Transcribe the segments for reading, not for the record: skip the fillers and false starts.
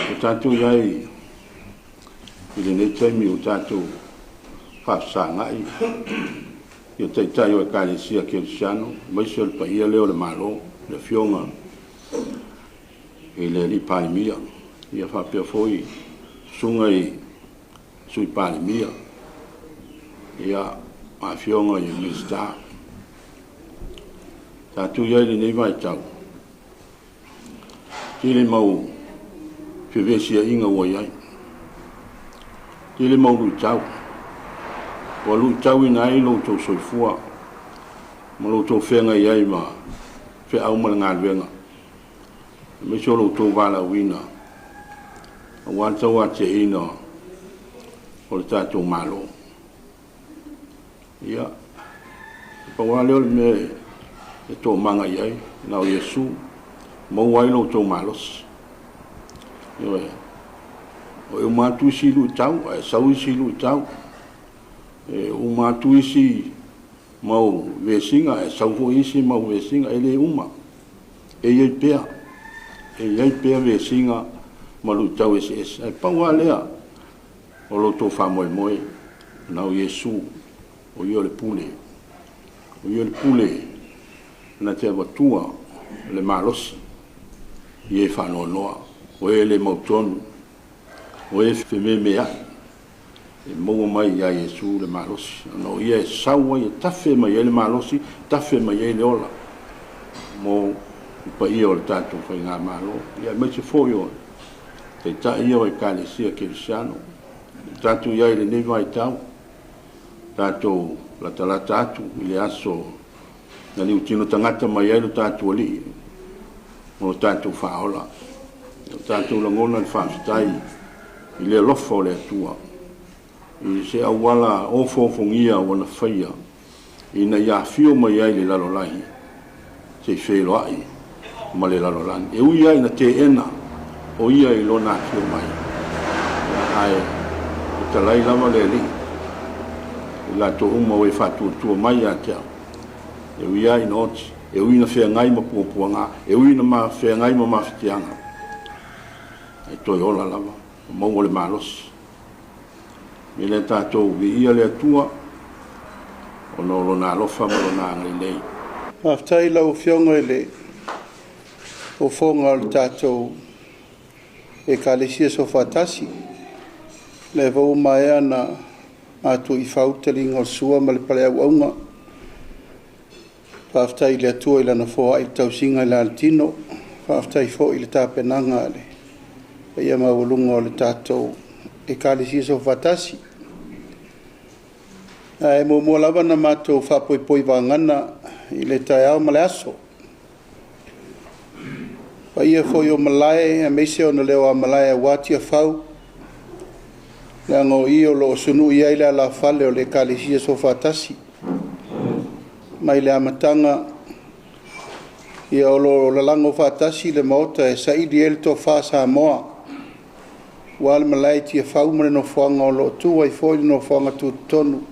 O tātou iai I le nei taimi o tātou whapsangai I o taitai o Ekalesia Kirisiano maise o le paia leo le malo le fionga I le li Palemia ia whapea foi sunga I sui Palemia ia a fionga I Mista tātou iai le nei vai tau Tile mau whiwesia inga ua iai Tile mau lui tau Wa lui tau ina ai lo tau soifua Ma lo tau whenga iai ma Whe au ma ngā luenga Me so lo tau wala wina A wanta wa te ina O le tātou malo Ia Pa wale o le me E tō manga iai Na o Yesu Mau wai lo tau malos Ia O e mātu isi lui tau E sau isi lui tau E o mātu isi Mau vesinga E sau ho isi mau vesinga E le uma E iei pea E iei pea vesinga Ma lui tau esi esi E paua lea O lo tō whamoe moe Na o Yesu O io le pule O io le pule Na te awatua Le malosi Ie whanoa noa O e le mautonu O e whime mea E maua mai ia Yesu le malosi No ia e saua ia tafe mai e le malosi Tafe mai e le ola Mo pa ia o le tātou whai ngā malo Ia mai se fōi o Te ta ia o Ekalesia Kirisiano Tātou ia i le nei vai tau Tātou la talata atu I le aso Na ni utino tangata mai e le tātou aliʻi Mo tātou whaola Tātou langona le whaafitai I le lofa o le atua I se awala o fongia wana whaia I na ia fio mai ai le lalolahi Se Feiloai ma le lalolani E ui ai na te ena O ia I lona fio mai Ai O talai lava le li I la to uma o e whatuatua mai a te au E ui ai na oti E ui na whea ngai ma puapuanga E ui na ma whea ngai ma mawhitianga E toi ola lava Mau le malos I le tātou vi ia le atua O no lo nā lofa ma lo nā ngai nei Maftai lau fionga le O fonga le tātou Ekalesia so fatasi Le vau mai ana Atu I fauteli ngol sua ma le pale au aunga Whaftai le atua I lana fōa I tausinga I le altino Whaftai fō I le tāpenanga le Ia mawalunga o le tātou Ekalesia so fatasi E mo mua lava na mātou whapoipoi wangana I le tai au ma le aso Pa ia fōi o malae A meise o na leo a malae A wati a whau Le ango I o lo sunu I aile a la fale o le Ekalesia so fatasi Mai le amatanga Ia o lo lalango fatasi le maota E saidi ele to wha Samoa Wal malai tia whaumare no whanga o lo tua I fōi no whanga tu tonu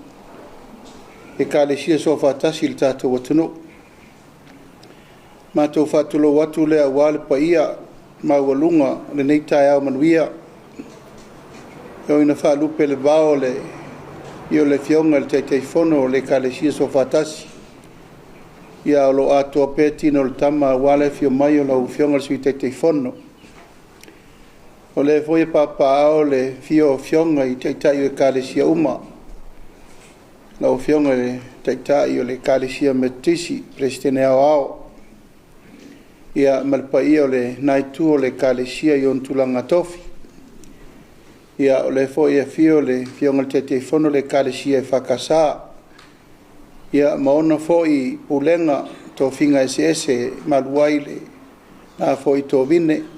Ekalesia so whatasi le tātou watuno Mātou whatulo watu lea wale pa ia Maualunga le nei tai au manuia Eo ina whalupe le bao le Io le fionga le teitai whono le Ekalesia so whatasi Ia o lo atua pētino le tama wale fio mai o lau fionga le sui teitai whono O le foi papa o le fio fionga I taitai o Ekalesia uma. La o fionga le taitai o le Ekalesia metisi presidente ao. Ia malpai o le naitu o le Ekalesia I ontulanga tofi. Ia o le foi fio le fionga le taitai fono le Ekalesia I whakasa. Ia maona foi pulenga to finga ese maluai le na foi to vine.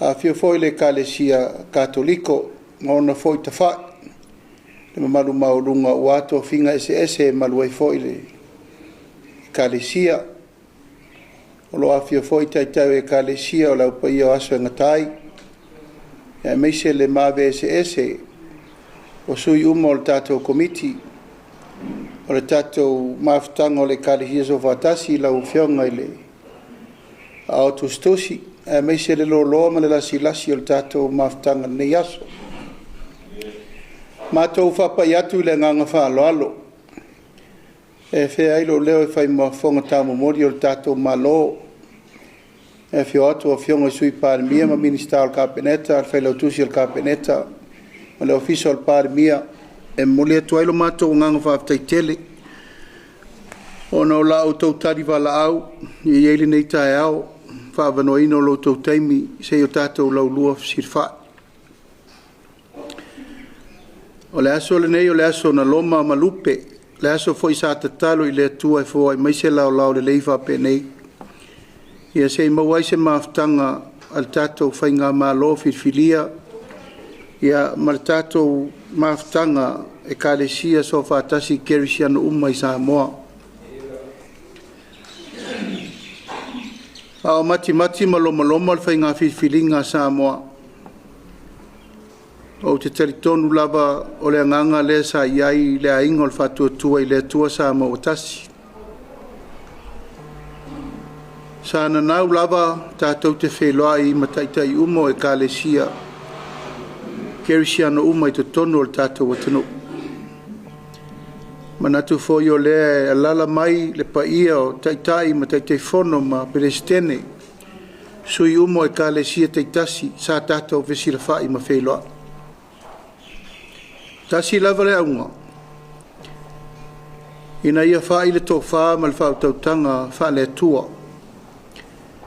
A fio foi le Ekalesia katoliko ngona foi tafa le malu maulunga wato finga ese malu foi le Ekalesia o lo a fio foi taitai Ekalesia o la pai o aso ngatai e meise le mave ese o sui umo le tatou komiti o le tatou maftanga o le Ekalesia so fatasi la ufionga ile a otustosi mai se le lo ma le lasi o le tātou mafutanga nei aso. Mātou whapai atu le nganga whaaloalo. E whea ilo leo e whai mawhonga tāmu mori o le tātou malo. E whio atu o whionga sui Palemia ma minister al kapeneta, al Feiloai tusi al kapeneta, ma le official Palemia. E moli atu ailo mātou nganga whaafitai tele. Ona o lau tau tari wala au, i eili nei tae au, whaavano ino lo tau taimi, se o tātou lau lua sirwha. O le aso le nei o le aso na loma malupe, le aso foi sa tatalo i le atua e fo ai maise lau lau le leifa pe nei. Ia se i mawai se maaftanga al tātou whainga malo firfilia, ia ma le tātou maaftanga Ekalesia so whaatasi kerisiano umai Samoa. Ao mati maloma le whainga firfilinga Samoa. O te teritonu lava o le anganga le sa iai le ainga o le whatuatua i le atua Samoa tasi. Sa nanau lava tātou te Feiloai ma taitai umo Ekalesia. Kerisiano uma i te tonu o le tātou atano. Manatu foi o le alala mai le paia o taitai ma taitai fono ma perestene. Sui umo Ekalesia taitasi sa tātou vesila whai ma Feiloai. Tasi lava le aunga. Ina ia whai le tō wha ma le whautautanga wha le atua.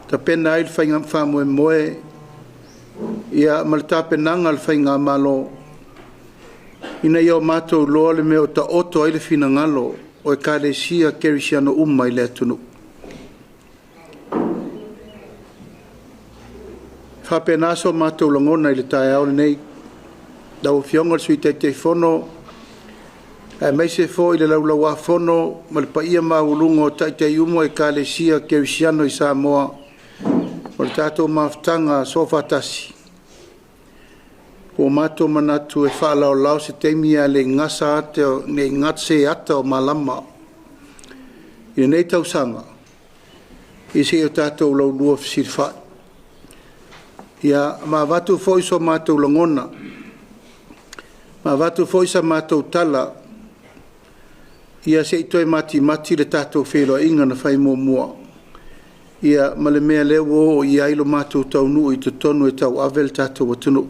Ta pena ai le whainga wha moe moe. Ia ma le tāpenanga le whainga malo. Ina ia o mātou loa le mea o ta oto ai le whina ngalo o Ekalesia kerisiano umma i le atunu. Whapena so mātou langona i le tae au le nei. Dau fionga sui te fono, e meise fo i le laulaua fono, ma le paia maulungo taitei umo Ekalesia kerisiano i Samoa, o le tātou maftanga sofatasi. O mātou manatu e whaalao lau se teimia le ngasa ate o ne ngatse ata o malama. I nei tausanga, i se o tātou lau lua fisirwha. Ia ma vatu fo iso mātou langona, ma vatu foi sa mātou tala, ia se ito e mati le tātou Feiloai inga na whai mua. Ia ma le mea leo o ia ilo mātou taunu i te tonu e tau avel tātou atunu.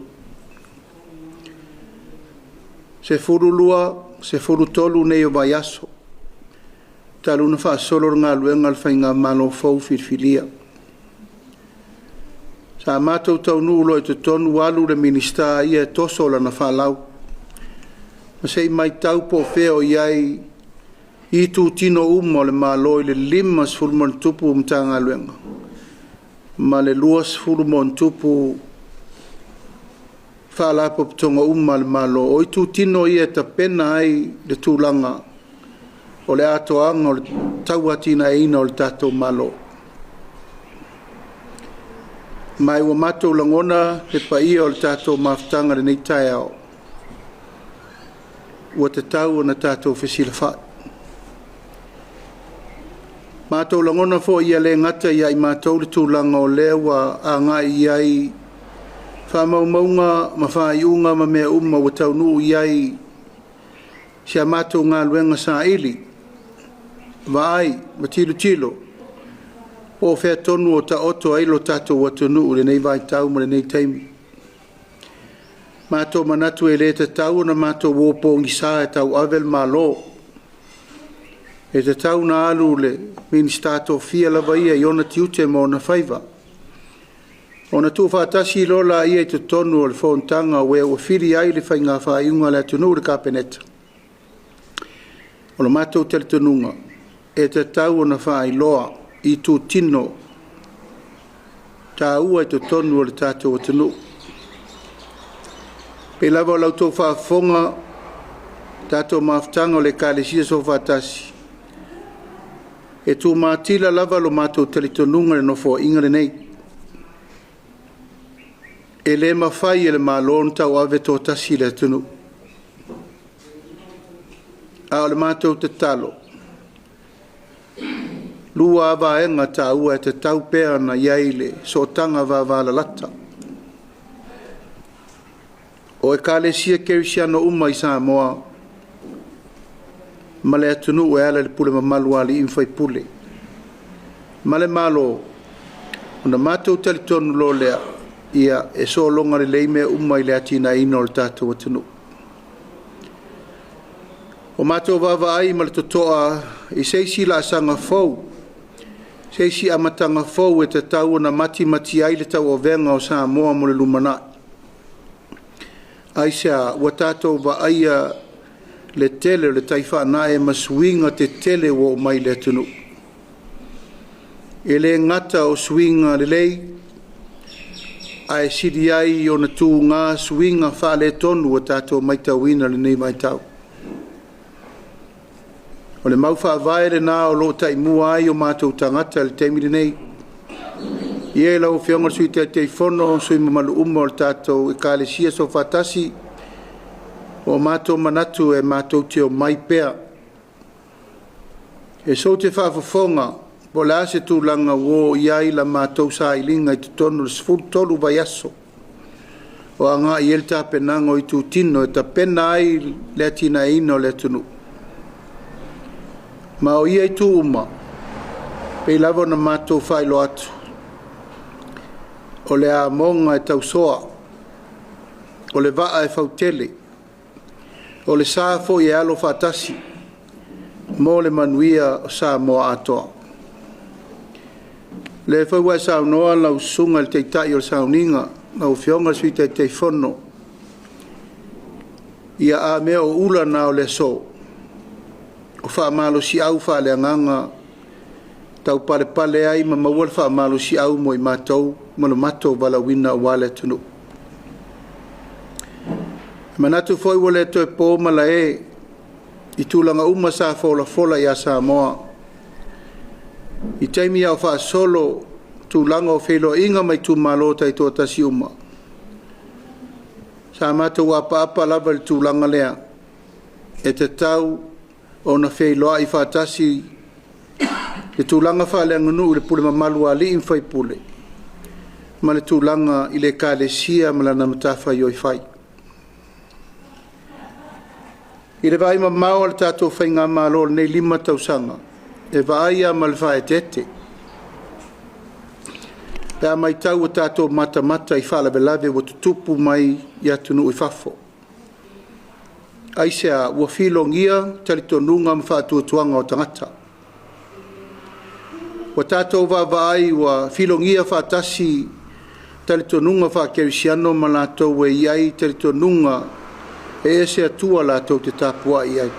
Se furu lua, se furu tolu nei o vai aso. Talu na wha solo ngā luenga al whai ngā malo fau firfilia. Sa mātou taunu ulo i te tonu alu le minista ia e toso la na wha lau. Sei mai tau po feo iai i tu tino umo le malo i le lima sfulmon tupu mtanga luenga. Ma le luas sfulmon tupu whaalapo ptonga umma le malo. O i tu tino ia ta pena ai le tūlanga o le atoanga o le tauatina eina o le tātou malo. Mai wa matou langona le paia o le tātou maftanga le nei tai au. Ua te tau na tātou whesila whai. Mātou langona fo ia le ngata ia i mātou le tūlanga o lewa a ngai iai whamaumaunga ma whaiunga ma mea umma wa taunu iai sia mātou ngā luenga sa ili. Vai, ma tilo. O whea tonu o ta oto ailo tātou watunu le nei vai tau ma le nei taimi. Mātou manatu e le te tau na mātou wopo ngisa e tau avel malo. E te tau na alu le ministato fia lava ia i ona tiute mo na whaiva. Ona tu whaatasi lola ia i te tonu o le whontanga ue o whiri ai le whainga whaiunga le atunu le kapeneta. O le mātou tele tununga e te tau na whai loa i tu tino. Tā ua i te tonu o le tātou atunu. Pe lava o lautou whaafonga, tātou maftanga o le Ekalesia so whaatasi. E tu mātila lava lo mātou talitonunga le nofo inga le nei. E le mawhai e le mālon tau ave tō tasi le tunu. A o le mātou te talo. lua avaenga tāua e te tau pēa na iaile so tanga vavalalata. O Ekalesia kerisiano uma i Samoa, ma le atunu e ala le pule mamalu Aliʻi Feiloai. Ma le malo, ona mātou talitonu lo lea, ia e so longa le lei mea uma i le atina ino le tātou atunu. O mātou vava ai ma le totoa i seisi la asanga fau, seisi amatanga fau e te tau na mati ai le tau o venga o Samoa mo le lumana. Ai sea, ua tātou va aia le tele le taifa na e masuinga te tele o mai le atunu. E le ngata o suinga le lei, ai sidi ai o na tū ngā suinga wha le tonu o tātou mai tauina le nei mai tau. O le mau wha vai le nā o lo tai mua ai o mātou tangata le teimi le nei. Ie lau whionga sui te whono sui mamalu uma o le tātou Ekalesia so whatasi o mātou manatu e mātou te o mai pēa. E so te whaafafonga po le ase tūlanga wo iai la mātou sa ilinga i te tonu le sfuru tolu vai aso. O anga i el tāpenango i tū tino e ta pena ai le atina ino le tunu. Ma o ia i tū uma, pei lavo na mātou whailo atu. O le a monga e tau soa, o le vaa e fautele, o le sāfo i alo whatasi, mo le manuia o Samoa atoa. Le whaua e saunoa lau sunga le teitai o le sauninga, lau whionga sui te whono, ia a mea o ula na o le so, o wha malo si au wha le anganga, tau pale pale ai ma mawal wha malo si au mo i mātou, mo matou wala wina o wale tunu. Manatu foi wale to e pō mala e, i tūlanga uma sa fola i a Samoa. I teimi au wha solo tūlanga o Feiloai inga mai tū malota i tō tasi uma. Sa mātou apa lava le tūlanga lea, e te tau o na Feiloai i whatasi le tūlanga wha le angunu i le pule mamalu Aliʻi Feiloai. Ma le tūlanga i le Ekalesia ma lana matafa i oi whai. I le vai mamau le tātou whainga malo nei 5 tausanga, e vai ma le whae tete. Pea mai tau o tātou mata i whalawelave o tutupu mai i atunu i whafo. Aisea ua whilongia talitonunga ma whaatuatuanga o tangata. Wa tātou vavai ua whilongia whaatasi talitonunga whaakerisiano ma lātou e iai talitonunga e se atua lātou te tāpua iai.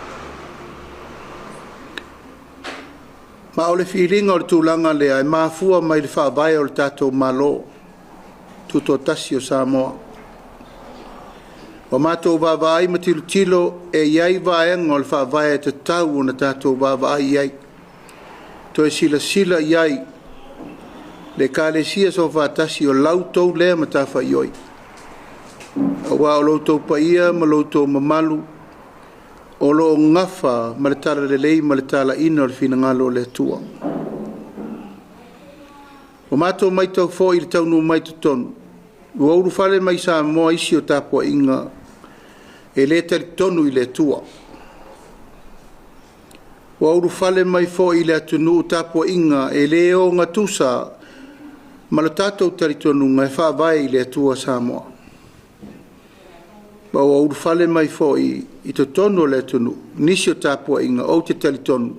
Ma o le whiringa o le tūlanga lea e māfua mai le whaavai o le tātou malo tuto tasi o Samoa. O mātou vavai ma tilo e iai vaenga o le whaavai e te tau o na tātou vavai iai. To e sila iai le Ekalesia so whaatasi o lautou lea ma tāwha ioi. Awa o lautou paia ma lautou mamalu o lo ngafa ma le tala lelei ma le tala ina o le finangalo le tua. O mātou mai tau fo i le taunu mai tutonu. Ua uru whale mai Samoa isi o tāpua inga e le tali tonu i le tua. Ua uru whale mai fo i le atunu tāpua inga e le o ngatusa ma le tātou tali tonu ngai whaavai i le tua Samoa. Ua uru whale mai fo i to tonu o le atunu nisi o tāpua inga o te tali tonu.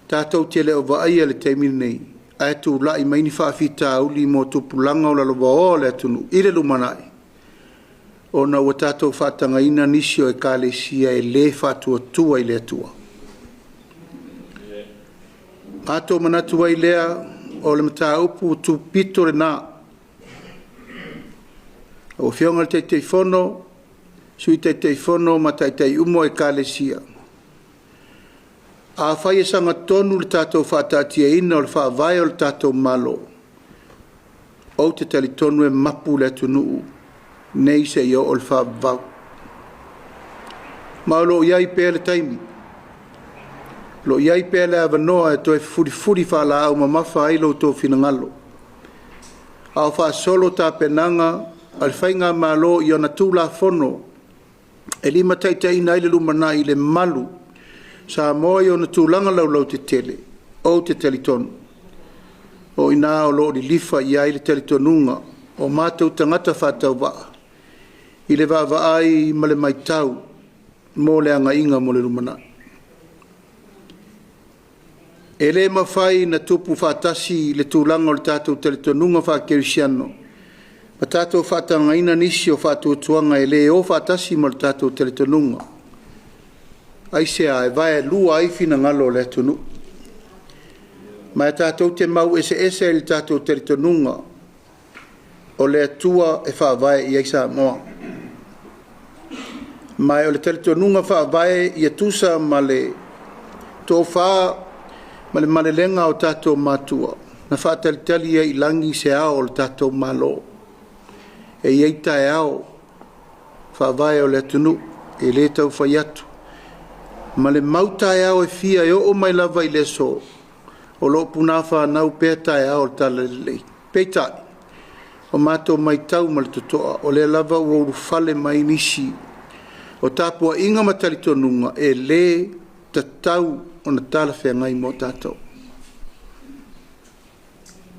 Tātou te leo vaia le teimini nei. Ai tu lai mai ni whaafita uli mo tupulanga o lalowa o le atunu i le lumanai. O na ua tātou whaatanga ina nisi o Ekalesia e le whaatua tua i le atua. Ato manatu ai lea o le mata upu tu pito le nā. O whionga le teitei whono, sui teitei whono ma teitei umo Ekalesia. A whai e sanga tonu le tātou whaatatia ina o le whaavai o le tātou malo. O te tali tonu e mapu le tunuu, nei se i o le whaavau. Maolo iai pēr le taimi. lo iai pe le avanoa e toe furi whaala au mamafa ai lo tō finangalo. Au wha solo tā penanga, al whainga malo i ona tūla fono, e lima taitai na ile lumana i le malu, Samoa i ona tūlanga lau te tele, o te telitonu. O ina o lo li lifa i ai le telitonunga, o mātou tangata whātau waa, i le vāwa ai ma le maitau, mō le anga inga mō le lumana. E le mawhai na tupu whātasi le tūlanga o le tātou telitonunga whākerisiano. Ma tātou whātanga ina nisi o whātou tuanga e le o whātasi ma le tātou telitonunga. Aisea e vai lua ai fina ngalo le tunu. Ma e tātou te mau ese le tātou telitonunga o le atua e whaavai i aisa moa. Ma e o le telitonunga whaavai i atusa ma le tō whaa ma le malelenga o tātou mātua, na whātalitali e i langi se ao o le tātou malo. E iei tae ao, whaavai o le atunu, e le tau whai atu. Ma le mau tae ao e fia e o mai lava i le so, o lo punawha nau pēr tae ao le tala lelei. Peitai, o mātou mai tau ma le tutoa, o le lava o uru fale mai nisi, o tāpua inga matalitonunga, e le tatau o na tala whea ngai mo tātou.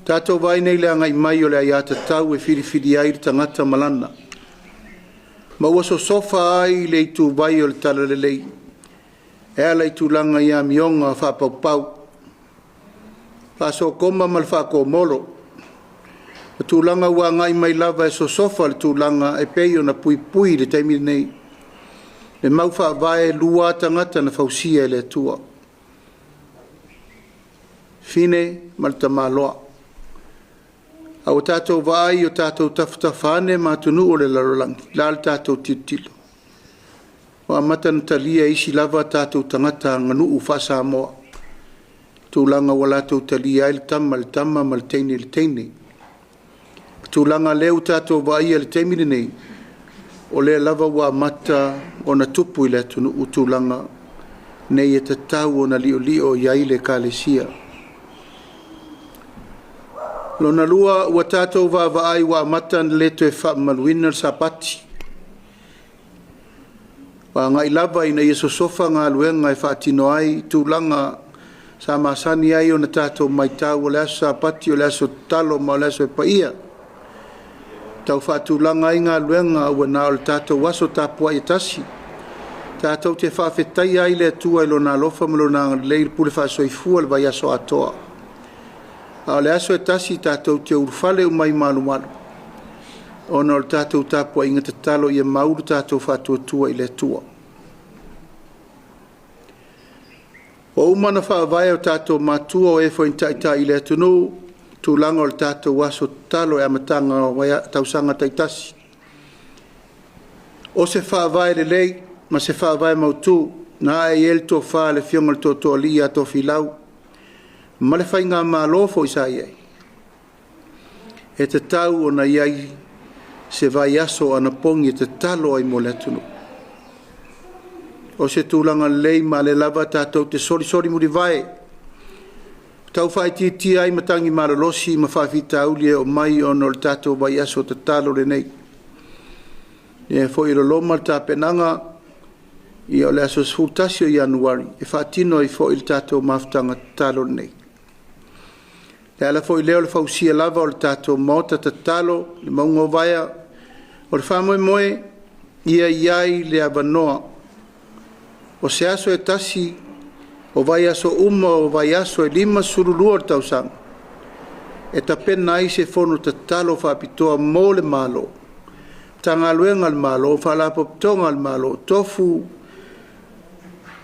Tātou vai nei lea ngai mai o lea ia tatau e whiri ai tangata malana. Ma ua so sofa ai le itu vai o le tala lelei. E ala itu langa ia mionga whapaupau. Whaso koma mal whako molo. Le tūlanga ua ngai mai lava e so sofa le tūlanga e pei o na pui le taimiri nei. Le mau whaavae lua tangata na whausia le tua. Fine malta maloa. Au tātou vai o tātou tafutafane mātunu o le larolangi. Lal tātou titilo. O amata na talia isi lava tātou tangata nganu u whasa moa. Tūlanga wa lātou talia le tama ma le teine. Tūlanga leu tātou vai le teimini nei. O le lava wa mata o na tupu i le tunu u tūlanga. Nei e tatau o na lio iai le Ekalesia. Lona lua ua tātou vāvaai wa mata le to e whaamaluina le sapati. Wa ngai lava ina i sofa ngā luenga e whaatino ai tūlanga sa masani ai o na tātou maitau o le aso sapati o le aso talo ma o le aso e paia. Tau whaatūlanga ai ngā luenga ua nā o le tātou waso tāpua i tasi. Tātou te whaafetai ai le atua i lona alofa ma lona leir pule whaasoifua le vai aso atoa. A le aso e tasi tātou te urufale umai malu. Ona o le tātou tāpua inga te talo i a mauru tātou whātuatua i le tua. O umana whaavai o tātou mātua o e fo in taitai i le atunu, tūlanga o le tātou waso talo e amatanga o tausanga taitasi. O se whaavai le lei, ma se whaavai mautu, na e el tō wha le fionga le tō li a tō Feiloai. Ma le whainga mālofo i sa iai. E te tau o na iai se vai aso ana pongi e te talo ai mo le atunu. O se tūlanga lei ma le lava tātou te sori muri vai. Tau whai titi ai matangi maralosi ma whawhita aulia o mai o no le tātou vai aso te talo le nei. E fo i loma le tāpenanga i o le aso sfultasio i anuari. E whaatino i fo i le tātou maftanga talo le nei. E ala fo i leo le fausia lava o le tātou mota te talo, le maungo vaia, o le whamoe moe, ia iai le avanoa. O se aso e tasi, o vai aso o vai aso e lima surulua le tausanga. E ta pena ai se fono te talo whapitoa mo le malo. Tanga luenga le malo, whalapoptonga le malo, tofu,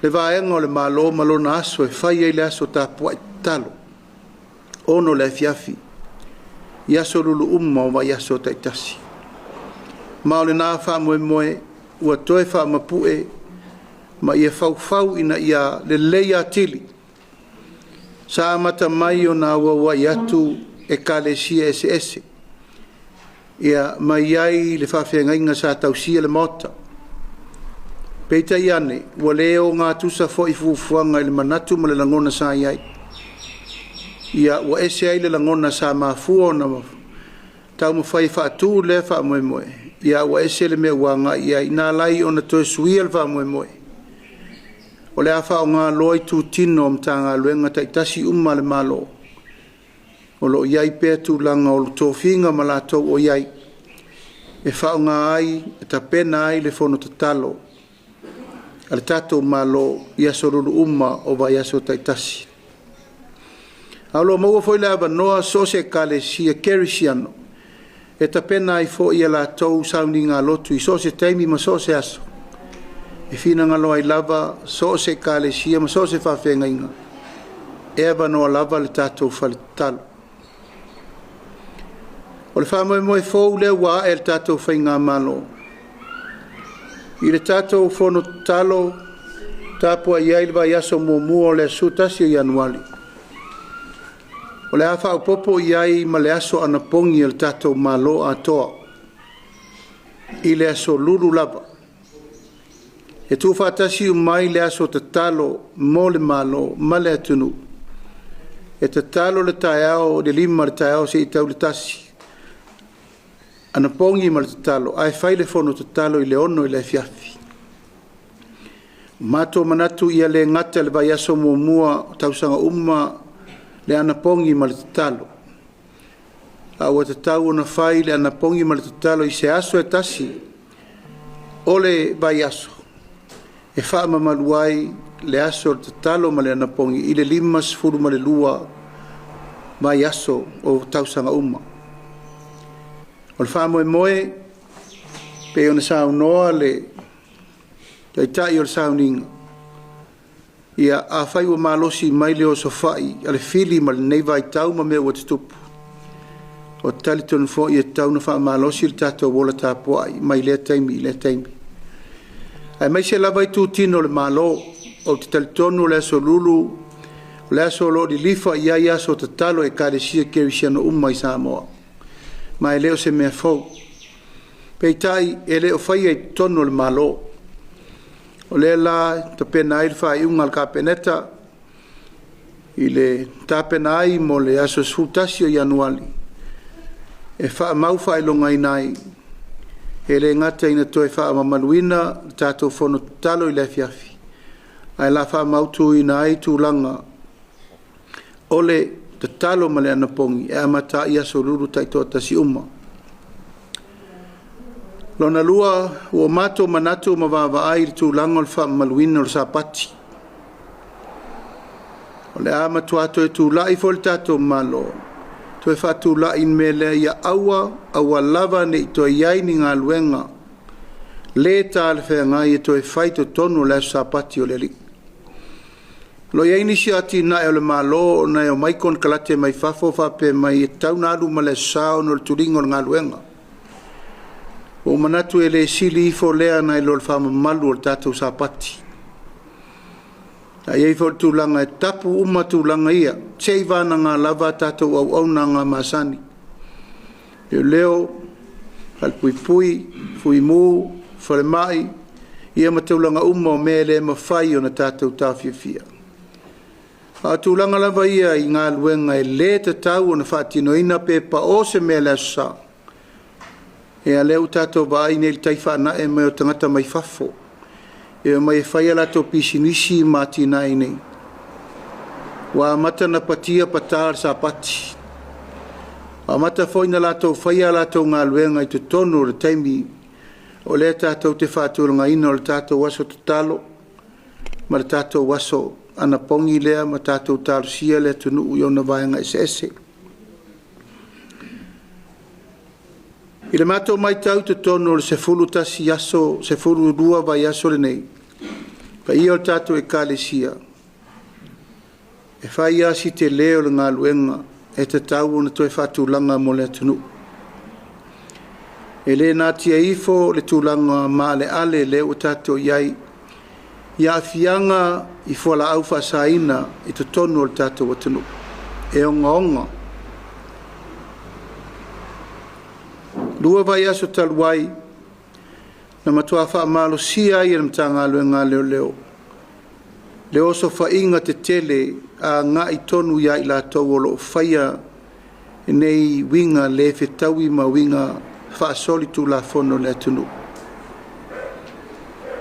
le vaenga o le malo, malona aso e whai e le aso tāpua i talo. Ono le fiafi, iaso lulu o vai aso taitasi. Ma o le nā whamoe ua toe whamapue, ma ia fau ina ia le leia tili. Sa amata mai o nā wawai atu Ekalesia ese. Ia mai ai le whawhiangainga sa tausia le mota. Peita iane, ua leo ngā tusa fo i fufuanga i le manatu ma le langona sa iai. Ia ua ese ai le langona sa mafua na tau mawhai whaatu le wha moe moe. Ia ua ese le mea wanga ia i nā lai o na toe suia le wha moe moe. O le awha o ngā loi tu tino o mta ngā luenga taitasi le malo. O lo iai pēr tu langa o lo tōwhinga ma la tau o iai. E wha o ngā ai, e ta pena ai le whono te talo. Ale tatou malo ia soruru o vai aso taitasi. Aulo maua foi le avanoa so se Ekalesia kerisiano. E ta pena ai fo ia la tau sauni ngā lotu i so se taimi ma so se aso. E fina ngalo ai lava so se Ekalesia ma so se whawhenga inga. E avanoa lava le tatou whalitalo. O le whamoe moe fōu lea wā e le tatou whainga malo. I le tatou whono talo tapua iai le vai aso mua le sutasi o Januari. O le awha au popo iai ma le aso anapongi le tatou malo atoa. I le aso lulu lava. E tu whatasi mai le aso te talo mo le malo ma le atunu. E te talo le taiao le lima le taiao se i tau le tasi. Ana pongi ma le talo, ai fai le fono te talo i le ono i le fiafi. Mato manatu ia le ngata le vai aso mua tausanga le ana pongi ma le talo. Aua te tau ona fai le ana pongi ma le talo i se aso e tasi o le vai aso. E wha mamaluai le aso le talo ma le ana pongi i le lima sifuru ma le lua vai aso o tausanga O le wha moe, pe ona sao noa le taitai o le sao ninga. Ia a whai ua malosi mai leo so whai, a le fili ma le neiva i tau ma mea ua te tupu. O talitonu fo i e tau na wha malosi le tato wola tāpuai, mai lea taimi, lea taimi. Ai mai se lava i tu tino le malo, o te talitonu le aso lulu, le aso lo di lifa i ai aso te talo e Ekalesia kerisiano i Samoa. Ma e leo se mea fau. Peitai e leo whai ai tono le malo. O le la ta pena ai whai unga al kapeneta i le ta pena ai mo le aso sutasi o Januari. E wha mau whai longa inai. E le ngata ina toi wha mamaluina tatou whono talo i le fiafi. Ai la wha mautu inai tu langa. Ole te talo ma le anapongi e amata ia so ruru taitoa tasi Lona lua ua mato manatu ma vava ai tu lango le wha maluina o le sapati. O le amatu ato e tu lai fo le tato malo. To e wha tu lai me le ia aua lava ne i to iai ni ngā luenga. Le ta le whea ngai e to e whaito tonu le sapati o le li. Lo ia inisi ati na e le malo na e o maikon kalate mai fafo fape mai e tau nalu ma le sao no le turingo ngā luenga. O manatu e le sili ifo lea na e lo le whama malu o le tātou sapati. A iei fo le tūlanga e tapu tūlanga ia. Tei vana ngā lava tātou au na ngā masani. Leo, halpui fui mū, whare mai, ia mataulanga o mele mawhai o na tātou tāwhiawhia. A tūlanga lava ia i ngā luenga e le te tau o na whaatino ina pe pa o se mea lea sa. E a leo tātou vai nei li taiwha na e mai o tangata mai fafo. E o mai e whai ala tō pisinisi mati nai nei. Wa mata na patia patar sa pati. Wa mata foi na lato whai ala tō ngā luenga i te tonu o le taimi. O le tātou te whāturanga ina o le tātou waso te talo. Ma le tātou waso ana pongi lea ma tātou tārusia lea tunu ui o na vaianga ese. I le mato mai tau te tono le sefulu tasi aso, sefulu rua vai aso le nei. Pa ia o tātou Ekalesia. E whai asi te leo le ngā luenga e te tau o na toi whātulanga mo le tunu. E le nātia ifo le tūlanga ma le ale leo tātou iai. Ia fianga i fuala au whasaina i te tonu o le tātou atunu. E onga. Lua vai aso taluai na matua whaamalosia i na mtanga luenga leo. Leo so whainga te tele a ngā i tonu ia i la tau o lo whaia nei winga le whetaui ma winga whaasolitu la whono le tunu.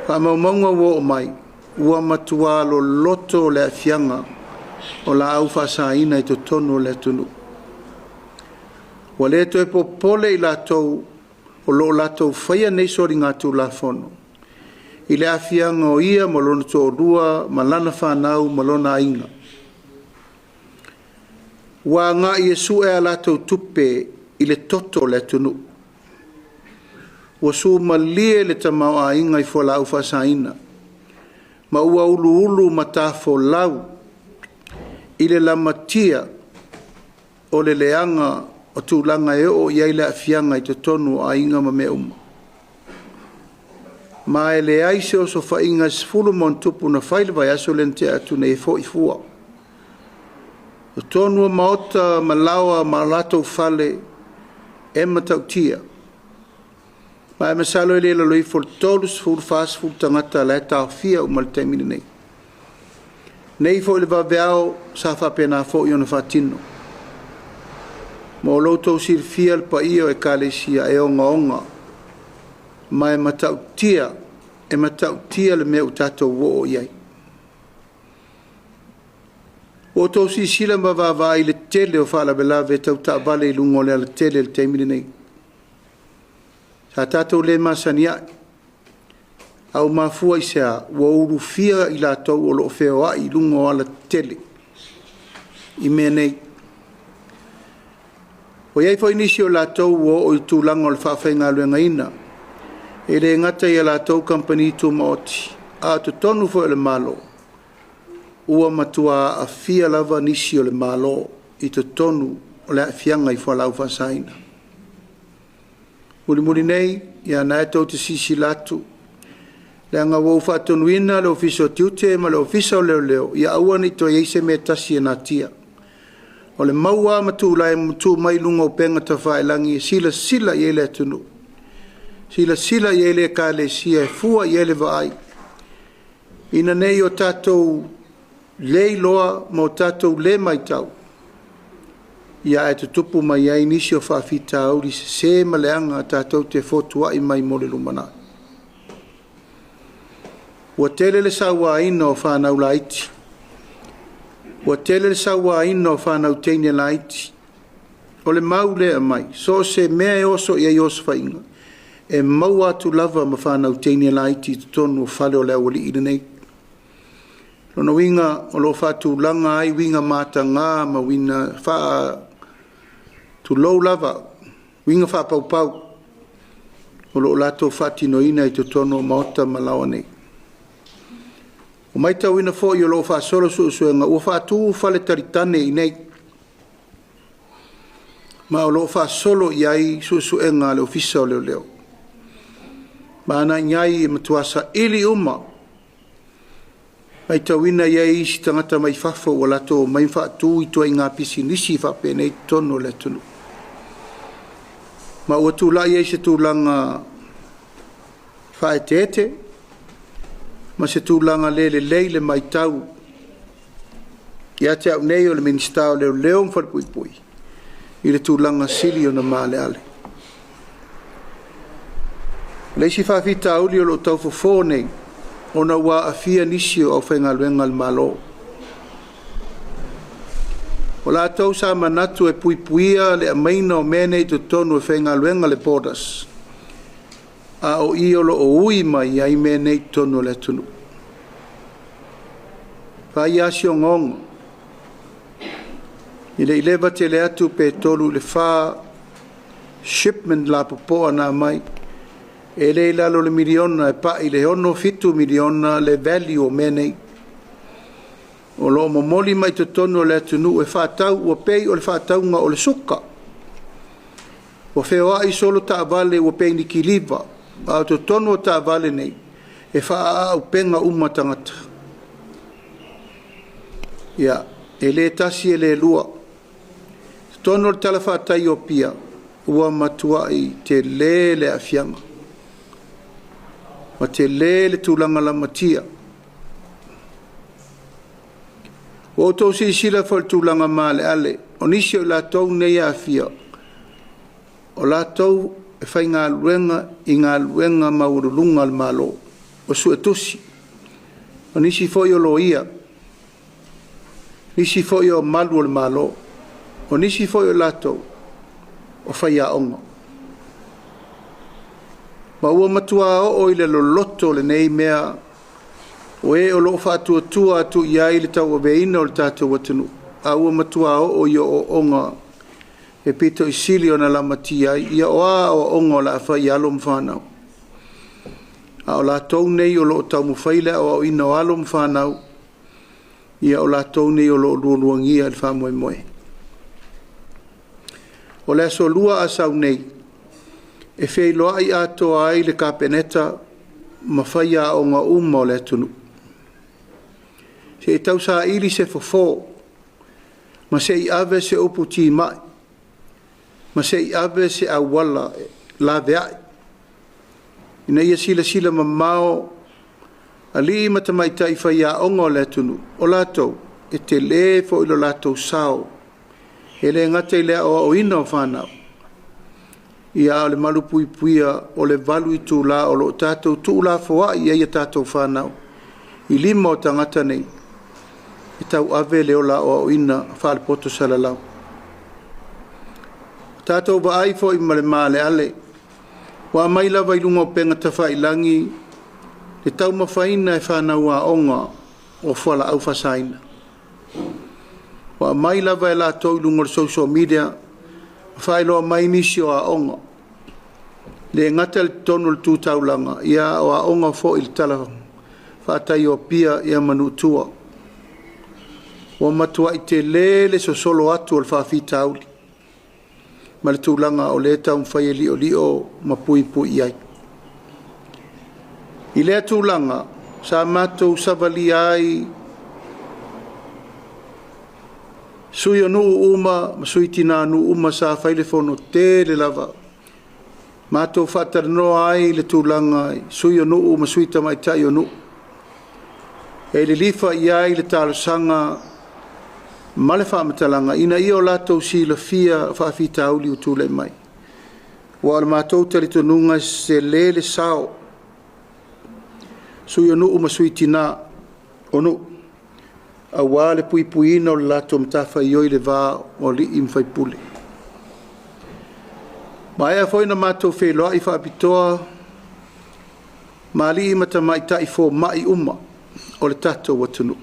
Whaamaumaunga wo o mai, ua matua lo loto le fianga o la au whaasaina i to tonu le tunu. Wa le to e popole i la tau o lo la tau whaia nei sori ngā tu la whono. I le afianga o ia ma lona tō rua, ma lana whanau, ma lona inga. Wa ngā Iesu e a la tau tupe i le toto le tunu. Wa su ma lie le tamau a inga i fo la ufa saina. Ma ua ulu ulu ma tafo lau i le lamatia o le leanga o tūlanga e o iai le afianga i te tonu a inga ma me uma. Ma e le aise o so whainga sifuru mon tupu na whailawai aso lente atu ne e fo i fua. O tonu maota ma lawa ma lato fale e matautia. Ma e masalo e le laloi fol tolu sifuru fulu tangata le tau fia o mal temine nei. Nei fo i le vaveao sa whapena fo i ona whatino. Ma o loto sir fia le pa ia o Ekalesia e onga onga. Ma e matautia le meu tatou wo o iai. O tau si sila ma vava i le tele o whala belave tau ta vale i lungo le tele le teimine nei. Sa tatou le masania au mafua i sea ua uru fia i la tau o lo Feiloai i lungo ala tele. I mea nei. O iai fo inisi o la tau o i tūlanga o le whawhainga luenga ina. E le ngata i a la tau company tu maoti. A tu tonu fo e le malo. Ua matua a fia lava nisi o le malo i tu tonu o le fianga i fo lau whasaina. Muri nei, ia na e tau te sisi latu. Le anga wau whatonuina le ofiso tiute ma le ofiso leo. Ia aua ni to eise me tasi e natia. O le maua matu lai mtu mai lunga o penga ta whaelangi sila i ele atunu. Sila i ele Ekalesia e fua i ele vaai. Ina nei o tatou lei loa ma o tatou le mai tau. Ia e te tupu mai ai nisi o whaafita auri se maleanga tatou te fotua i mai mole lumana. Ua tele le sawa ina o whanau laiti. Ua tele le sawa ina o whanau teine laiti. O le mau lea mai, so se mea e oso ia i oso whainga. E mau atu lava ma whanau teine laiti te tonu o Faleo'o nei. Lona winga o lo whatu langa ai winga mata ngā ma winga wha tu lou lava, winga wha pau pau. O lo lato whatino ina i te tonu o maota ma lawa nei. O mai tau ina fo i o lo wha solo suenga, ua whatu whale taritane i nei. Ma o lo wha solo i ai suenga le ofisa o leo. Ma ana nyai i matuasa ili uma. Mai tau ina i ai isi tangata mai whafo o lato mai whatu i tua i ngā pisi nisi whape nei tono le tunu. Ma ua tū lai eise tūlanga whae tete. Ma se tūlanga leile mai tau. Ia te au nei o le ministao leo mwharpui. I le tūlanga sili o na maale ale. Leisi whawhita auli o lo tau fofo nei. O na ua a fia nisi o whainga luenga al malo. O la tau sa manatu e puipuia le amaina o mene i tu tonu e whainga luenga le borders. A o i o lo o ui mai ai mene i tonu le tunu. Whai asi o ngonga. I le ileva te le atu pe tolu le wha shipment la popoa na mai. E le lalo le miliona e pa i le ono fitu miliona le value o menei. O lo momoli mai te tonu le atunu e whatau ua pei o le whataunga o le suka. O Feiloai solo ta vale ua pei ni ki liva. A te tonu o ta vale nei. E wha au penga umatangata. Ia, e le tasi e le lua. Tonu le tala whatai o pia. Ua matua i te le a fianga. ma te le tūlanga la matia. O tō si sila fo le tūlanga male ale, o nisi o la tau nei a fia. O la tau e whai ngā luenga i ngā luenga maurulunga al malo, o su e tusi. O nisi fo i o lo ia, nisi fo i o malu al malo, o nisi fo i o la tau, o whai a onga. Ma ua matua o i le loloto le nei mea, o e o loo whātua tua atu i ai le tau o veina o le tātou watunu. A ua matua o i o onga e pito i sili o na la matia ia o a o onga o la awha i alo mwhanau. A o la tau nei o loo tau mwhaile o ina o alo mwhanau ia o la tau nei o loo lualuangia le whamoe moe. O le aso lua asau nei e Feiloai atoa ai le kapeneta ma whai a onga uma o le atunu. Se e tau sa ili se fofo, ma se i ave se upu ti mai, ma se i ave se awala la veai. Ina ia sila ma mao, aliʻi ma tamaitai whai a onga o le atunu, o latou, e te le fo ilo latou sao, e le ngata i lea o ina o whanau. Ia o le malu puipuia o le valu i tūla o lo tātou tūla foa i eia tātou whanau. I lima o tangata nei, i tau ave leo la o ina whale poto salalau. Tātou wa ai fo i male male ale, wa mai lava i lunga o penga tawha i langi, le tau mawhaina e whanau a onga o whala au whasaina. Wa mai lava e la tau i lunga o social media, Feiloai mai nisi o a onga. Le ngata le tonu le tūtaulanga, ia o a onga fo il tala whātai o pia ia manutua. O matua i te le so solo atu o le whawhita auli. Ma le tūlanga o le tau mwhai li o ma pui ai. I lea tūlanga, sa mātou savali ai sui o nuu uma, ma sui tina nuu uma sa whaile whono te le lava. Mātou whataranoa ai le tūlanga, sui o nuu, ma sui tamaitai o nuu. E le lifa i ai le tālasanga, ma le whaamatalanga, ina i o lātou si la fia whaafita auli o tūle mai. Wa le mātou tarito nunga se le sao. Sui o nuu, ma sui tina o nuu. A wale puipuina o le lato mtafa i oi le vā o li imwhai pule. Ma ea fwoi na mātou Feiloai i whaapitoa, ma li imata mai tai fō mai uma o le tātou watunu.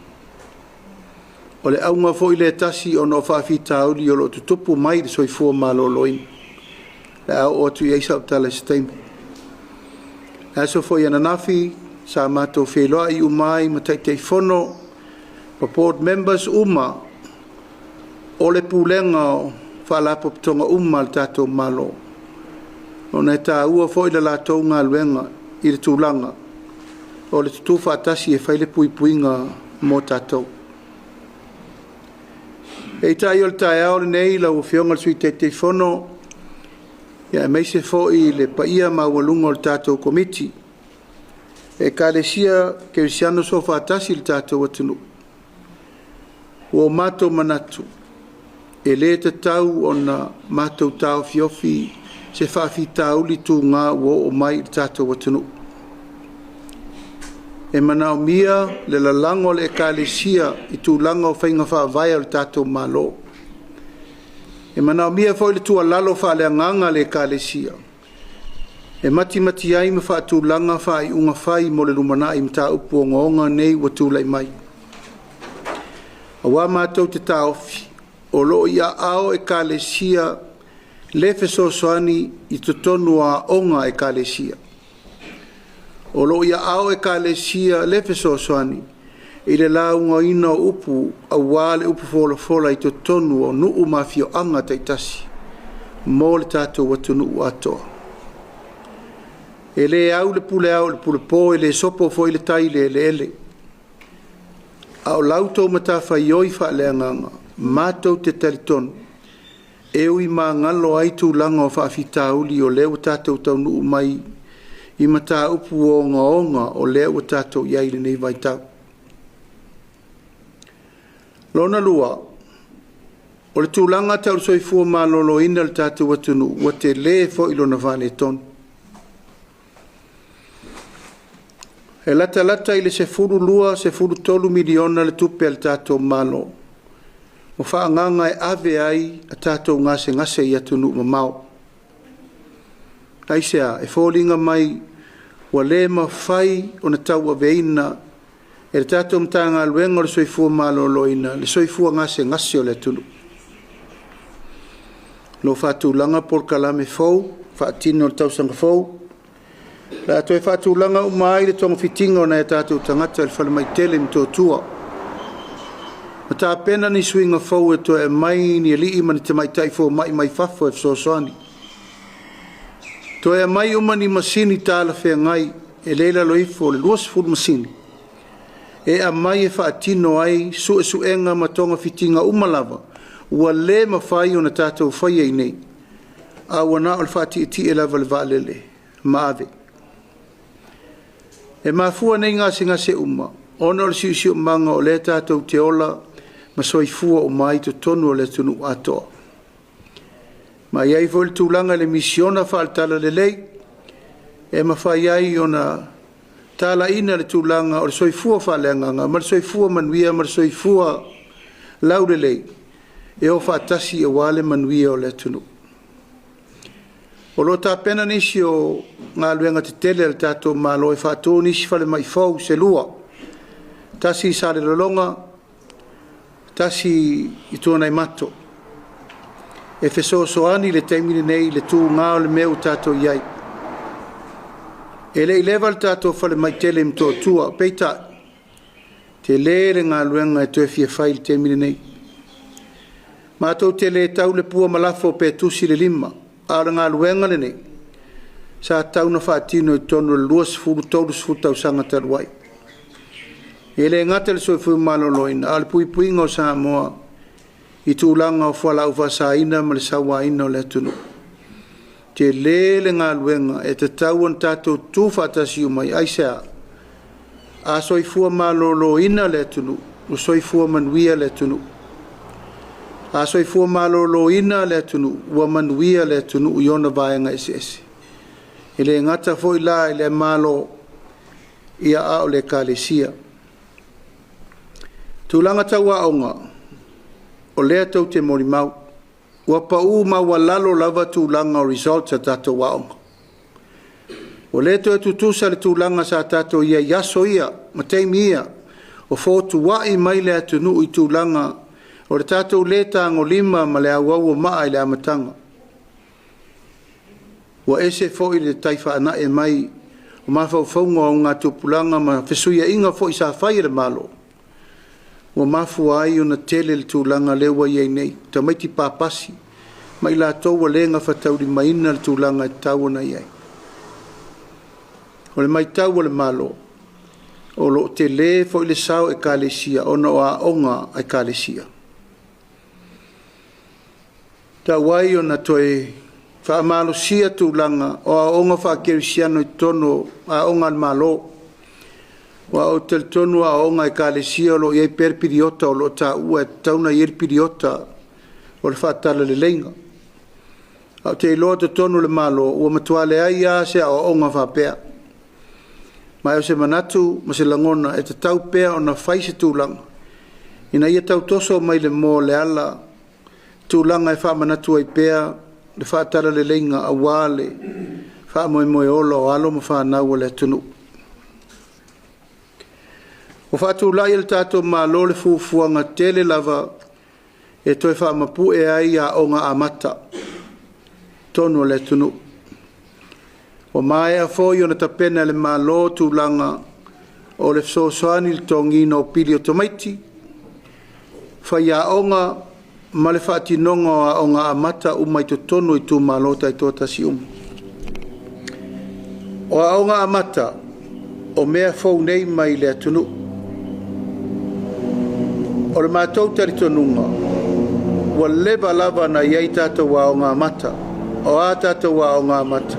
O le aunga fwoi le tasi o no whaafita auli o lo tutupu mai le soi fō malo loin. Le au o tu iaisa o tala steime. Le aso fwoi ananafi, sa mātou Feiloai umai ma taitai whono, pa board members uma o le pulenga o whalapoptonga uma le tātou malo. O nei tā ua fo i le lātou ngā luenga i le tūlanga o le tutu whātasi e whaile puipuinga mō tātou. E tai o le tai ao le nei lau whionga le sui te whono ia meise fo i le paia maualunga o le tātou komiti. Ekalesia ke visiano so whātasi le tātou atunu. O mātou manatu, e le te tau o na mātou tau fiofi, se whawhita uli tū ngā o mai i tātou watunu. E manao mia le lalango le Ekalesia i tū langa o whainga whaavaya o le tātou malo. E manao mia fo le tua lalo whaale anganga le Ekalesia. E mati ai me whaatū langa whaai unga whai mo le lumana i mta upu o ngonga nei watu lai mai. Awa mātou te taofi, o loo ia ao Ekalesia, le fesosoani i totonu a onga Ekalesia. O loo ia ao Ekalesia, le fesosoani, i le launga ina upu, awa le upu fola i totonu o nuu mafio anga taitasi, mo le tātou watu nuu atoa. E le au le pule po, e le sopo fo i le tai le ele. A o lautou matafa i oi whaaleanganga, mātou te talitonu, e ui mā ngalo ai tūlanga o whaafita uli o leo tātou tau nuu mai I mata upu o onga o lea ua tātou iai le nei vai tau. Lona lua, o le tūlanga tau soifua malolo ina le tātou atunu, ua te le fo ilona vale tonu. E lata i le se furu lua, se furu tolu miliona le tupe al tātou malo. O whaanganga e ave ai a tātou ngase i atunu mamau. Aisea, e fōlinga mai, wa le mawhai o na tau aveina, e le tātou mtanga aluenga le soifua malolo ina, le soifua ngase o le atunu. Lo whatūlanga por kalame fau, whaatino le tausanga fau, la toi whatūlanga umai le tonga fitinga o na e tātou tangata le whalemai tele mtotua. Ma tā pena ni suinga fau e toi e mai ni Aliʻi mani te mai taifo mai fafo e fsosoani. Toi e mai umani masini tāla whea ngai e leila loifo le luas furu masini. E a mai e whaatino ai suenga ma tonga fitinga umalava. Ua le mawhai o na tātou whai ei nei. A wana o le whaati e lava le vaalele. Maave. E mafua nei ngase uma. Ona o le siusio manga o le tātou te ola ma soifua o mai to tonu o le tunu atoa. Ma iai vo le tūlanga le misiona whaaltala le lei. E mawhai ai o na tala ina le tūlanga o le soifua whaaleanganga. Ma le soifua manuia, ma le soifua lau le lei. E o whaatasi e wale manuia o le tunu. O lo tā pena nisi o ngā luenga te tele le tātou malo e whaatō nisi whale mai fau se lua. Tasi i sāle lolonga, tasi i tōnai mato. E whesosoani le teimine nei le tū ngā o le meu tātou iai. E le i lewa le tātou whale mai tele mto tua, peita. Te le ngā luenga e tue fia whai le teimine nei. Mātou te le tau le pua malafo pe tusi le lima, ara ngā luenga le nei. Sa tau na whaatino i tonu le luas furu taurus futau sanga taruai. E le ngata le soifui maloloina, ale pui ngau Samoa, i tūlanga o whalau whasaina ma le sawaina o le atunu. Te le ngā luenga e te tau an tātou tū whaatasi umai aisea. A soifua maloloina le atunu, o soifua manuia le atunu. A soifua maloloina le atunu, ua manuia le atunu uiona vaenga ese. E le ngata foi la i le malo ia a o le Ekalesia. Tūlanga tau aonga, o lea tau te morimau, ua pau ma ua lalo lava tūlanga o result sa tātou aonga. O lea tau tutusa le tūlanga sa tātou ia yaso ia, ma teimi ia, o fōtu wai mai le atunu i tūlanga, o le tātou le tāngo lima ma le auau o maa i le amatanga. Ua ese fo i le taifa ana e mai, o mawhauwhaunga o ngā tupulanga ma whesuia inga fo i sa whai le malo. Ua mafua ai o na tele le tūlanga lewa iei nei, ta maiti pāpasi, ma i la tōua lenga whatauri maina le tūlanga e tāua iei. O le mai tāua le malo, o lo te le fo i le sao Ekalesia, o na o a onga Ekalesia. Ta wai o na toi whaamalo sia tūlanga o a onga whaakerisiano i tono a onga al malo. Wa o tel tonu a onga Ekalesia o lo iei perpiriota o lo ta ua e tauna iei piriota o le whaatala le lenga. A te iloa te tonu le malo ua matuale ai a se a onga whaapea. Mai o se manatu ma se langona e te tau pea o na whaise tūlanga. Ina ia tau toso mai le mo le ala tūlanga e whaamanatu ai pea, le whaatara le leinga a wale, whaamoe ola o alo ma whaanau le tunu. O whaatūlai le tātou malo le fufuanga tele lava e toi whaamapu e ai a onga amata, tonu le tunu. O mai a foi o na tapena le malo tūlanga o le fsosoani le tongina o pili o tomaiti, whai a onga ma le whaatinonga o ngā amata umai to tonu i tū malota i tōta si O a o ngā amata o mea fau nei mai le atunu. O le mātou tari tonunga, wa leva lava na iei tātou wa o ngā amata, o a tātou wa o ngā amata.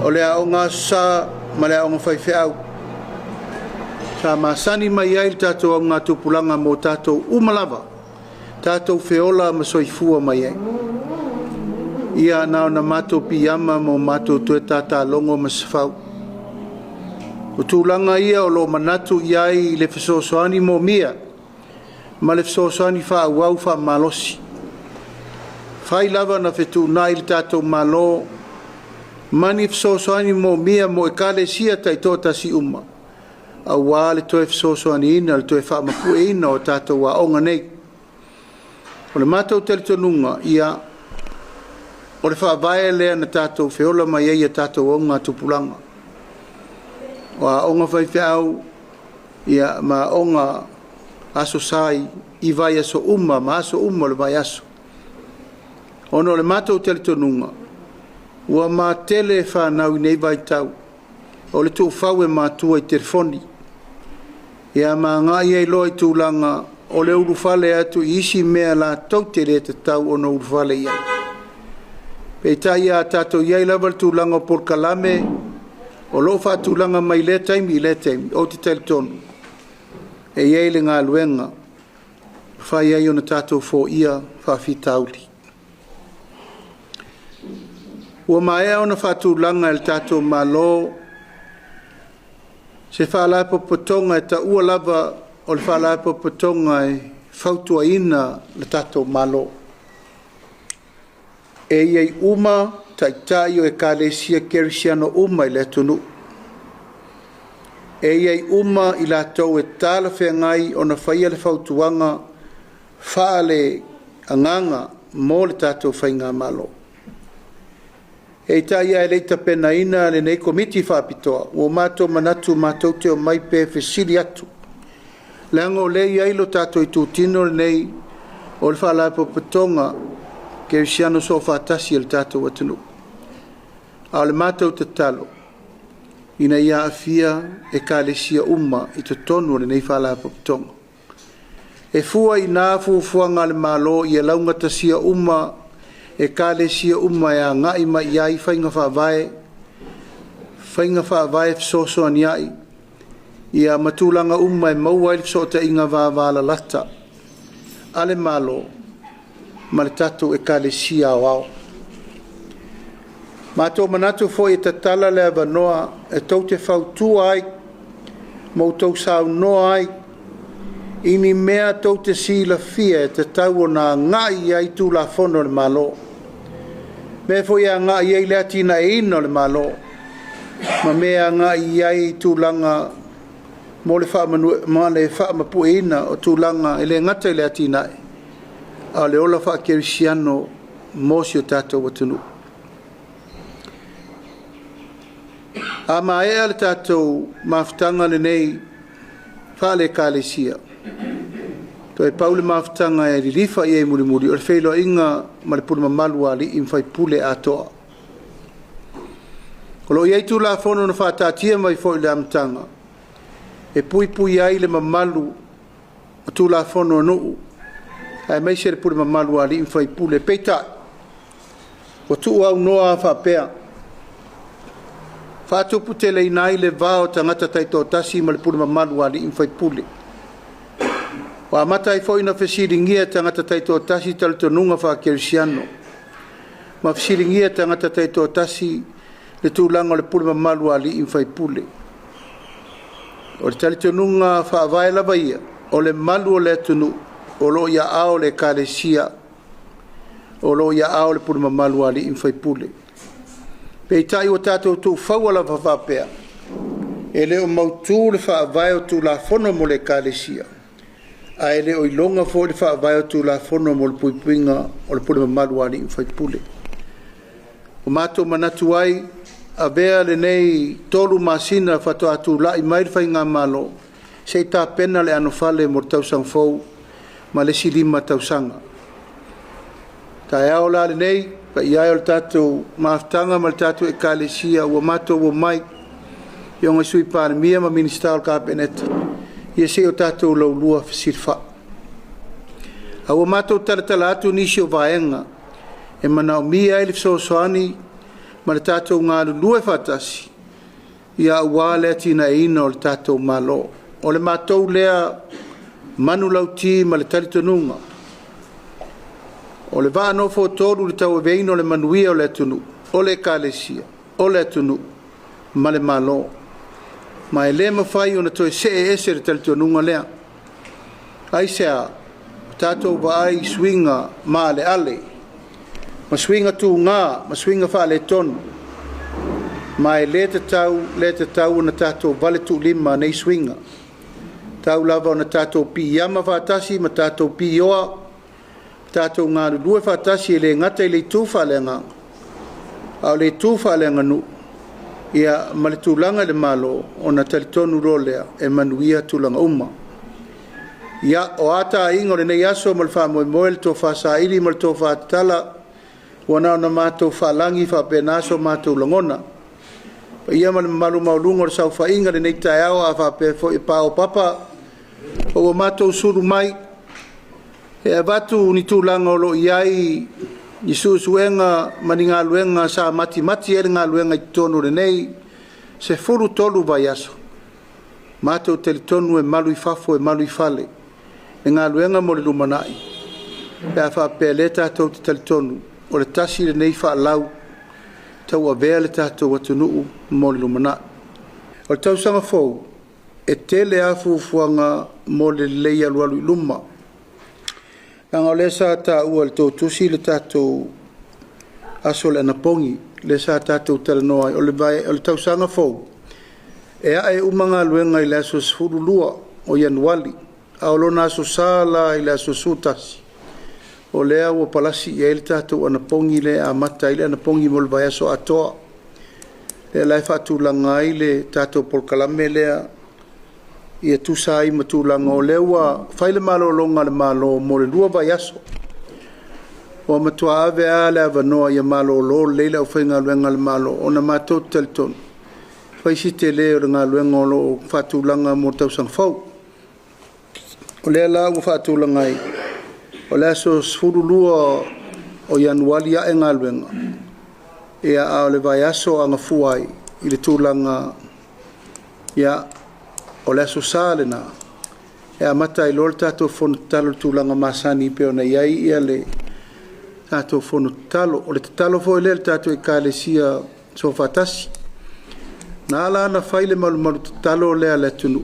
o le aonga sa ma le aonga whaiwheau. Sa masani mai ai tātou au ngā tupulanga mō tātou umalava, tātou whiola ma soifua mai ai. Ia nao na mātou piyama mō mātou tue tātā longo ma sifau. O tūlanga ia o lo manatu iai le whesosoani mō mia, ma le whesosoani wha awau wha malosi. Whai lava na whetu nai le tātou malo, mani whesosoani mō mia mō Ekalesia tai tō tasi uma. A wā le toe whesosoani ina, le toe wha mapu ina o tātou wa onga nei. O le mātou tele tonunga ia, o le wha vae lea na tātou whiola mai eia tātou o ngā tupulanga. O a onga whaiwheau, ia ma onga aso sai, i vai aso uma, ma aso uma le vai aso. Ono le mātou tele tonunga, ua mā tele whanau nei vai tau, o le tū whau e mātua i telefoni. Ia mā ngā iei loa i tūlanga, o le urufale atu i isi mea la tau te re te tau o no urufale iai. Pei tai a tātou iei lava le tūlanga o Porkalame, o lo wha tūlanga mai le taimi i le taimi, o te tele tonu. E iei le ngā luenga, whai ai o na tātou fō ia, whawhitauli. Ua mai o na whatūlanga el tātou malo, se whalai popotonga e ta ua lava o le whalai popotonga e whautua ina le tātou malo. E iei uma taitai o Ekalesia kerisiano uma i le tunu. E iei uma i la tau e tala whengai o na whaia le whautuanga whaale anganga mō le tātou whainga malo. E tai ai leita pena ina le nei komiti whapitoa, o mātou manatu mātou te o mai pe whesiri atu. Leango le iai lo tātou i tūtino le nei o le whalaipo patonga ke risiano so whatasi le tātou atunu. A le mātou te talo, ina ia awhia Ekalesia uma i te tonu le nei whalaipo patonga. E fua i nā fuafuanga le malo i e launga tasia uma Ekalesia uma ya ngai mai iai whainga whaavae fisoso an iai ia matulanga uma e maua ili fiso te inga wāwala lata ale malo ma le tatu Ekalesia wao mātou manatu fo i tatala le avanoa e tau te whautua ai mau tau sau noa ai ini mea tau te sila fia e te tau o nā ngai ai tū la fono le malo. Me fo ia ngai ai le atina e ino le malo. Ma mea ngai ai tū langa mo le wha mapu e ina o tū langa e le ngata i le atina e. A le ola wha kerisiano mosi o tātou watunu. A ma ea le tātou mawhitanga le nei whale Ekalesia. To e paule mawhitanga e ririfa i e muri muri, o le Feiloai inga ma le puna mamalu Aliʻi mwhai pule atoa. Kolo i eitu la fono na whātātia mai fo i le amtanga. E pui pui ai le mamalu o tu la fono nuu. Ai mai se le puna mamalu Aliʻi mwhai pule peita. O tu au noa whapea. Whātupu te lei nai le vāo tangata taito tasi ma le puna mamalu Aliʻi mwhai pule. Wa matai foi na fesiringia tangata taito tasi talitonunga wha kerisiano. Ma fesiringia tangata taito tasi le tūlanga le pule mamalu Aliʻi mwhai pule. O le talitonunga wha avae lava ia, o le malu o le atunu, o lo ia ao le Ekalesia, o lo ia ao le pule mamalu Aliʻi mwhai pule. Peitai o tātou tū whauala whawapea, e leo mautu le wha avae o tū la fono mo le Ekalesia. A ele o ilonga fo le whaavae o tū la fono mo le puipuinga o le pule mamalu Aliʻi mwhai pule. O mātou manatu ai, a vea le nei tolu masina whato atu lai mai le whainga malo, se tā pena le ano whale mo tausang fau, ma le silima tausanga. Ta ea la le nei, pa iai o le tātou maafutanga ma le tātou Ekalesia, ua mātou o mai, i onga sui Palemia ma minister o kapeneta. Ia se o tātou laulua whasirwha. A ua mātou taratala atu nisi o vaenga, e mana o mia ele whsosoani, ma le tātou ngā lue whatasi ia ua lea tina ina o le tātou malo. O le mātou lea manu lauti ma le talitonunga. O le vaa no fōtoru le tau veino o le manuia o le atunu, o le Ekalesia, o le atunu, ma le malo. Ma e le mawhai o na toi se e ese le talitonunga lea. Ai sea, tātou vaai swinga ma le ale, ma swinga tu ngā, ma swinga wha le tonu. Ma e le te tau na tātou vale tu lima nei swinga. Tau lava o na tātou pi yama whātasi, ma tātou pi oa, tātou ngā lue whātasi e le ngata i le tūwha le ngā. Au le tūwha le nganu, ia ma le tūlanga le malo o na talitonu rolea e manuia tūlanga uma. Ia o ata ingo le nei aso ma le wha moe le tō wha sa ili ma le tō wha tala, wana o na mātou wha langi wha penaso mātou langona. Ia ma le malu maulungo le sau wha inga le nei tai au a wha pe fo i pao papa, o mātou suru mai, e avatu ni tūlanga o lo iai, i suenga mani ngā luenga sa mati e ngā luenga i tonu le nei, se furu tolu vai aso. Mātou telitonu e malu i fafo e malu i fale, e ngā luenga mo le lumanai. E a wha pe le tātou te telitonu, o le tasi le nei wha lau, tau a vea le tātou atunuu mo le lumanai. O le tau sanga fau, e tele a fufuanga mo le leia lualu i luma. Nanga o le sa ta ua le tau tusi le tātou aso le anapongi, le sa tātou talanoa, o le tau sanga fau. E a e umanga luenga i le aso sfuru lua o Januali, a o lona aso sala i le aso sutasi. O lea ua palasi i le tātou anapongi le a mata i le anapongi mo le vai aso atoa. Le lai whaatulanga i le tātou polkalame lea, ia tusai matulanga o lewa faile malo longa le malo mo le lua vai aso. O matua ave a le avanoa ia malo lo leila o whainga luenga le malo o na mātou telton. Whaisi te leo le ngā luenga o lo whaatulanga mo tausang fau. O lea la ua whaatulanga i. O lea so sfuru lua o Januali a e ngā luenga. Ia a le vai aso anga fuai i le tūlanga ia o le aso sale na e amata i lor tātou whono talo tūlanga masani peo na iai ia le tātou whono talo o le talo fo le tātou Ekalesia so whatasi na ala na whaile malu talo lea le tunu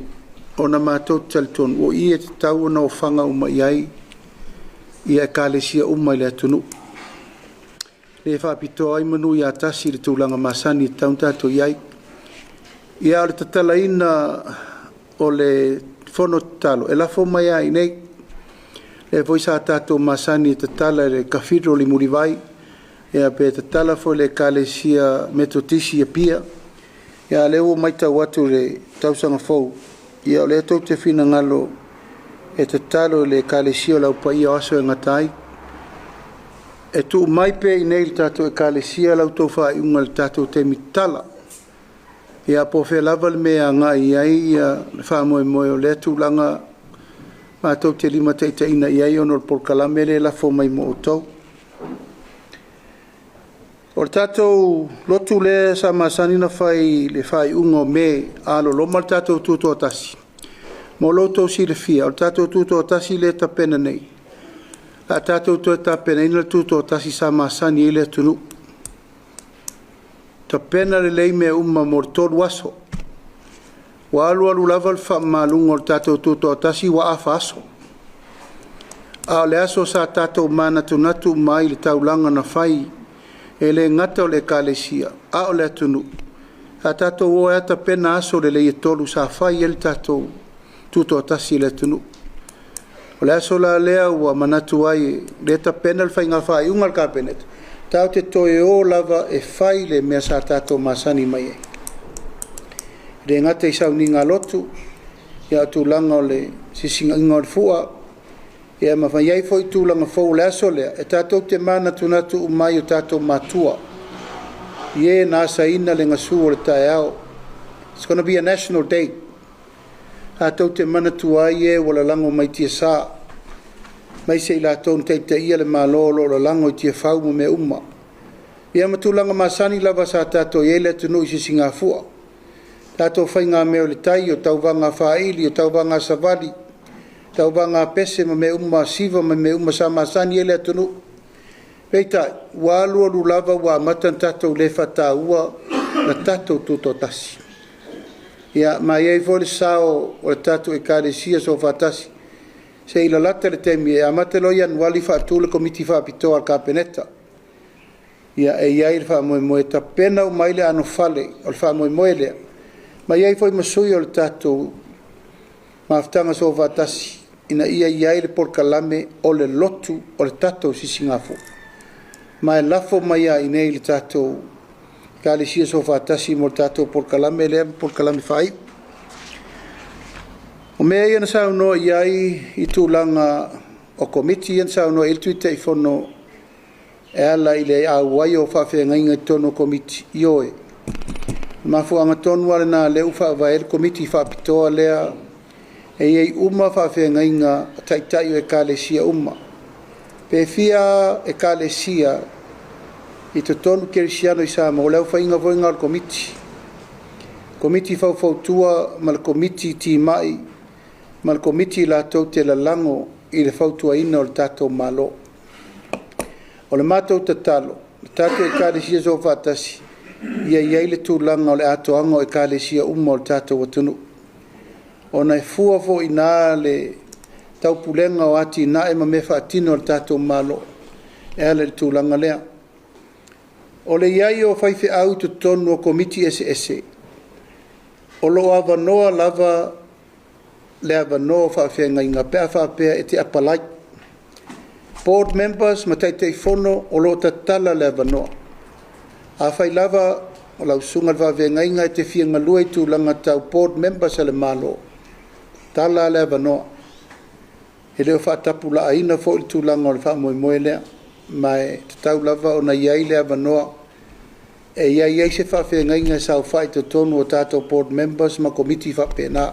o na mātou talitonu o i e tau na o whanga uma iai ia Ekalesia uma i le tunu le whapito ai manu i atasi le tūlanga masani taun tātou iai ia o le tatalaina o le fono talo e la fo mai ai nei le voi sa tato masani te tala le kafiro li murivai e a pe te tala fo le Ekalesia metotisi e pia e a leo mai tau atu le tausanga fau e a le tau te fina ngalo e te talo le Ekalesia lau pa ia aso e ngatai e tu mai pe i nei le tato Ekalesia lau tau wha i unga le tato te mitala e a po fe lava le mea ngā iai ia wha moe o le tūlanga mātou te lima teiteina iai ono le polkalame le la fo mai mo o tau. O le tātou lotu le sa masani na whai le whai unga me alo loma le tātou tūtoa tasi. Mo loto si le fia, o le tātou tūtoa tasi le tapena nei. La tātou tūtoa tapena ina le tūtoa tasi sa masani i le tunu. Ta pena le lei mea umma mortolu aso. Wa alu lava le wha malunga o le tātou tūtoa tasi wa afa aso. A le aso sa tātou mana tunatu mai le taulanga na whai e le ngata o le Ekalesia, a o le atunu. A tātou o ata pena aso le lei e tolu sa whai e le tātou tūtoa tasi le atunu. O le aso la lea ua manatu ai le ta pena le whai ngā whai unga le kapenet. Tau te toe o lava e whai le mea sa tātou masani mai e. Re ngata i sau ni ngā lotu, ia tūlanga o le sisinga inga o le fua, ia mawhai iai fo i tūlanga fau le aso lea, e tātou te mana tunatu umai o tātou matua. Ie nasa ina le ngasu o le tae ao. It's going to be a national day. Tātou te mana tua ie wala lango mai tia saa. Mai se i la tōn teita ia le mālolo la lango i tia whau mo me uma. Ia matulanga masani lava sa tātou i ele tunu i Singafua. Tātou whainga meo le tai o tauvanga whaili, o tauvanga savali, tauvanga pese ma me uma siva ma me uma sa masani ele tunu. Peita, walua lulava wa matan tātou le whataua na tātou tutotasi. Ia, ma iei fole sao o le tātou Ekalesia so whatasi. Se ila lata le temi e amatelo ian wali whaatule komiti whaapitoa al kapeneta. Ia e iai le whaamoemoe ta pena o maile ano fale o le whaamoemoe lea. Ma iai foi masui o le tātou maaftanga so whatasi. Ina iai le porkalame o le lotu o le tātou Singafua. Ma e lafo mai a inei le tātou Ekalesia so whatasi mo le tātou porkalame lea porkalame whai. O mea iana sao noa iai i tūlanga o komiti iana sao noa iltu i te ifono e ala i le auai o whawhengainga i tono komiti i oe. Mafuanga tonu ale nā leu whaavael komiti whapitoa lea e iei uma whawhengainga taitai o Ekalesia uma. Pe fia Ekalesia i te tonu kerisiano i Samoa o leu whainga voinga al komiti. Komiti whautua ma le komiti ti mai ma le komiti la tau te lalango i le whautua ina o le tātou malo. O le mātou tatalo, le tātou Ekalesia so whatasi, ia iei le tūlanga o le atoanga o Ekalesia uma o le tātou watunu. O nei fua fo i nā le taupulenga o ati nā e ma me whaatino o le tātou malo, e ale le tūlanga lea. O le iai o whaife au te tonu o komiti ese. O lo avanoa lava le avanoa whawhenga inga pēa whapea e te apalai. Board members ma taitai fono o lo tatala le avanoa. A whai lava o lau sunga whawhenga inga e te whianga lua i tūlanga tau board members ale malo. Tala le avanoa. E leo whaatapu la aina fo i tūlanga o le whaamoemoe lea. Mai te tau lava o na iai le avanoa. E iai se whawhenga inga e sau whai te tonu o tātou board members ma komiti whapena.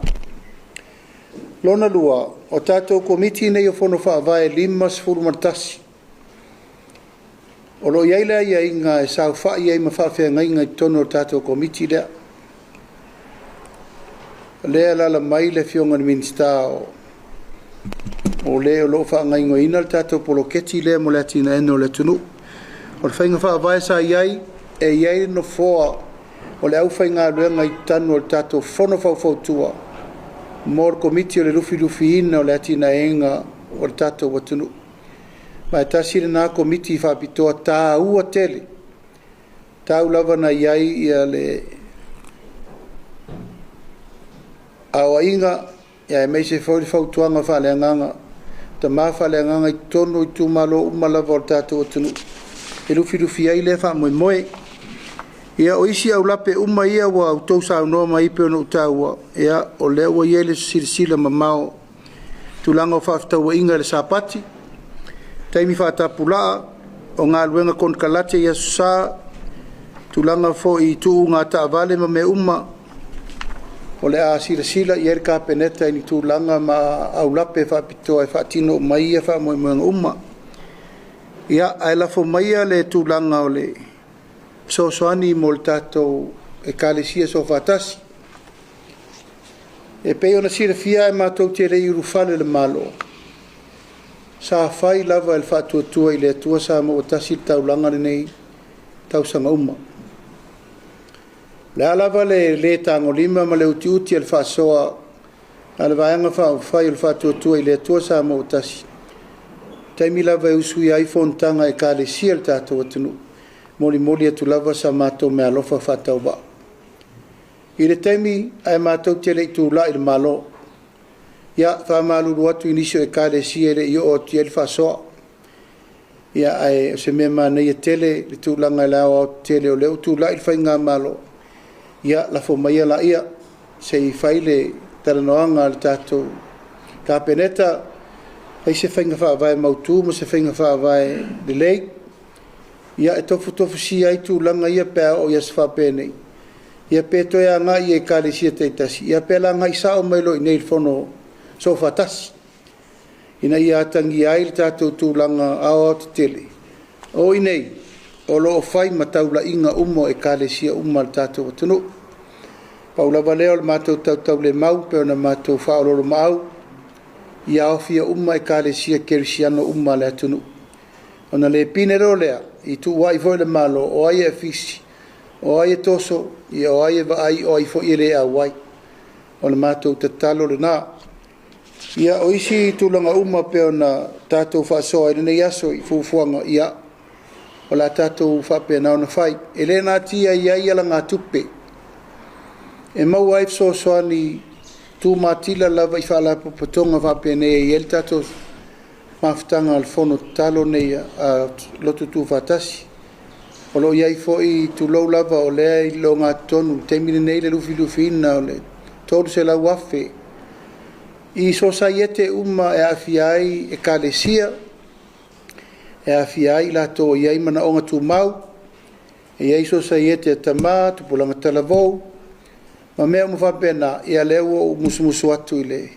Lona lua, o tātou komiti nei o whono whaavae 5 martasi. O lo iai lea iai inga e sau whai iai ma whawhenga inga i tonu o tātou komiti lea. Lea lala mai le fionga ni minsta o lea o lo whaanga ingo ina le tātou poloketi lea mo le atina eno le tunu. O le whainga whaavae sa iai e iai no foa o le au whainga luenga i tanu o le tātou whono whautua. Mor komiti o le lufi ina o le atina enga o le tātou watunu. Ma e tasire nā komiti whapitoa tā ua tele. Tā ulava na iai ia le awa inga ia e meise whautuanga whaleanganga. Ta mā whaleanganga i tono i tūmalo umalava o le tātou watunu. E lufi ai le whamoemoe. Ia o isi au lape uma ia wa au tau sa no mai pe no taua ia o le wa ia le silsila mamao tulanga o fafta wa inga le sapati taimi fata pula o ngā luenga kon kalate ia sa tulanga fo i tu ngā ta vale ma me uma o le a silsila ia le kapeneta ni tulanga ma au lape fa pito e fatino mai ia fa mo uma ia ai la fo mai le tulanga o le so soani mo le tātou Ekalesia so whatasi. E peo na sira fia e mātou te rei urufale le malo. Sa whai lava e le whatuatua i le atua sa mo watasi tau langare nei tau sanga uma. Le alava le tango lima ma le uti e le whasoa a le vaianga whai le whatuatua i le atua sa mo watasi. Taimi lava e usui iPhone tanga Ekalesia le tātou atunu. Moli atu lava sa mātou mea lofa whatau ba. I le taimi ai mātou tele i tūla i le malo. Ia whamaluru atu inisio Ekalesia le i o ti el whasoa. Ia ai se mea mana i tele le tūlanga i lao o tele o leo tūla i whainga malo. Ia la fomaia la ia se i whaile taranoanga le tātou. Ka peneta ai se whainga whaavae mautu mo se whainga whaavae le lei. Ia e tofu si ai tūlanga ia pēa o ia sfa pēnei. Ia pēto ea ngā i Ekalesia teitasi. Ia pēla ngā isa o mailo i nei whono so whatasi. Ina ia atangi ai le tātou tūlanga ao te tele. O i nei, o loo fai ma taulaʻiga uma o ekalesia uma le tatou atunuu paulava lea o le matou tautau le mau pe ona matou faaololo maau ia ofia uma ekalesia kerisiano uma le atunuu ona le pine leo lea i tuuaʻi foi le malo o ai e fisi o ai e toso ia o ai e vaai o ai foʻi e lē auai o le matou tatalo lenā ia o isi tulaga uma pe ona tatou faasoa i lenei aso i fuafuaga ia o la tatou faapeanao na fai e lē natia i ai alaga tupe e mau ai fesoasoani tumatila lava i faalapopotoga faapeanei ai e le tatou mafutaga a le fono tatalo nei a loto tufatasi o loo iai foʻi tulou lava o lea i lo gatotonu taimi lenei le lufilufiina o le tolu selau afe i sosaiete uma e afia ai ekalesia e afia ai latou i ai manaʻoga tumau e ai sosaiete tamā tupulaga talavou ma mea uma faapeana ia lea ua u musumusu atu i le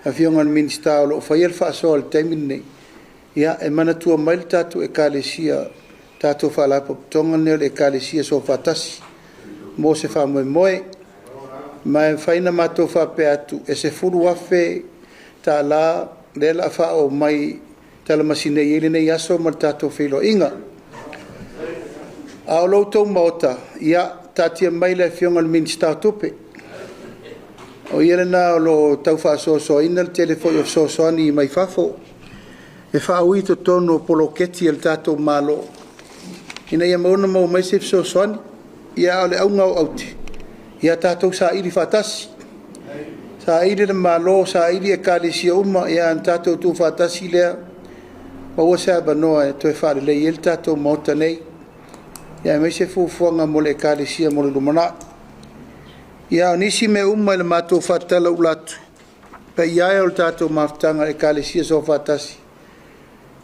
afioga le minista o loo faia le faasoa le taimi lenei ia e manatua mai le tatou ekalesia tatou faalapopotoga lea le ekalesia sofatasi mo se faamoemoe ma e faina matou faapea atu e se fulu afe tālā le la faao mai talamasinei ai lenei aso ma le tatou feiloaʻiga a o loutou maota ia tatia mai le afioga le minista tupe o ia lenā o lo tau faasoasoaina le tele foʻi o fesoasoani mai fafo e faaui totonu o poloketi e le tatou malo ina ia mauna mau mai se fesoasoani ia o le auga o auti ia tatou saʻili faatasi saʻili le malo saʻili ekalesia uma ia na tatou tufaatasi lea maua se avanoa e toe faalelei ai le tatou maota nei ia mai se fuafuaga mo le ekalesia mo le lumanaʻi ia o nisi me uma i le matou faatala u latu peia e o le tatou mafutaga ekalesia so faatasi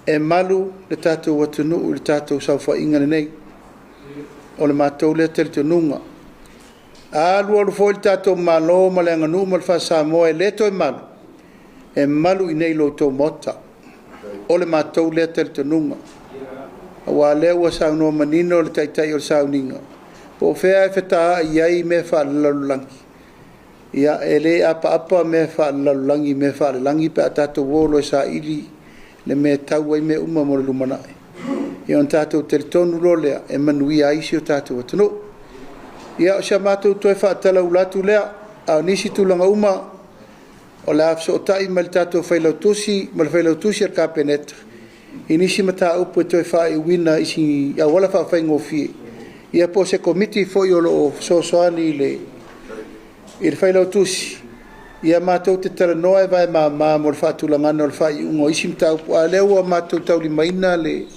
e malu le tatou atunuu i le tatou saufaʻiga lenei o le matou lea teletonuga alualu foi le tatou malo ma le aganuu ma le faasamoa e lē toe malu e malu i nei loutou mota o le matou lea teletonuga auā lea ua saunoa manino o le taitai o le sauniga po o fea e fetaai ai mea faalelalolagi ia e lē apaapa mea faalelalolagi mea faalelagi pe a tatou olo e saʻili le mea tau ai mea uma mo le lumanaʻi ia ona tatou teletonu lo lea e manuia ai si o tatou atunuu ia o sia matou toe faatala ulatu lea a nisi tulaga uma o le afesootaʻi ma le tatou failautusi ma le failautusi a le kapeneta i nisi mataupu e toe faaiuina isi auala faafaigofie ia po se komiti foʻi o loo fesoasoani i le failautusi ia matou te talanoa e vae māmā mo le faatulagana o le faaiʻuga o isi mataupu a lea ua matou taulimaina le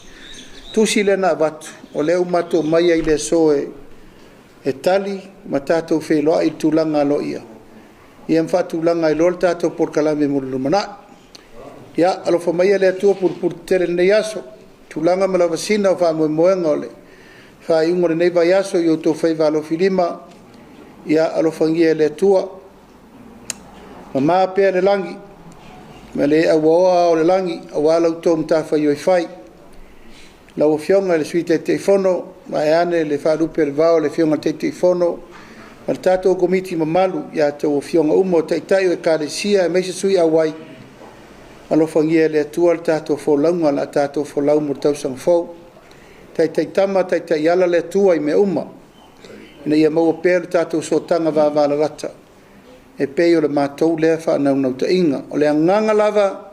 tusi lea na avatu o lea u matou mai ai le so e tali ma tatou feiloaʻi i le tulaga alo ia mafaatulaga i lo le tatou polokalame mo le lumanaʻi ia alofa maia le atua pulupulu tele lenei aso tulaga ma lavasina o faamoemoega o le faaiʻuga lenei vai aso i outou fai valofilima ia alofagia e le atua mamā pea le lagi ma le auaoa o le lagi auā lautou matafai oi fai lau fionga le suite te fono mai ane le faalupe le vao le fionga te fono ma le tatou komiti mamalu ia tau fionga umo taitai o ekalesia e meise sui awai alofangia le atua le tatou folaunga la tatou folau mo tausaga fou taitai tama taitai ala le atua i me uma ina ia maua pea le tatou sotaga vavalarata e pei o le matou lea faanaunautaʻiga o le agaga lava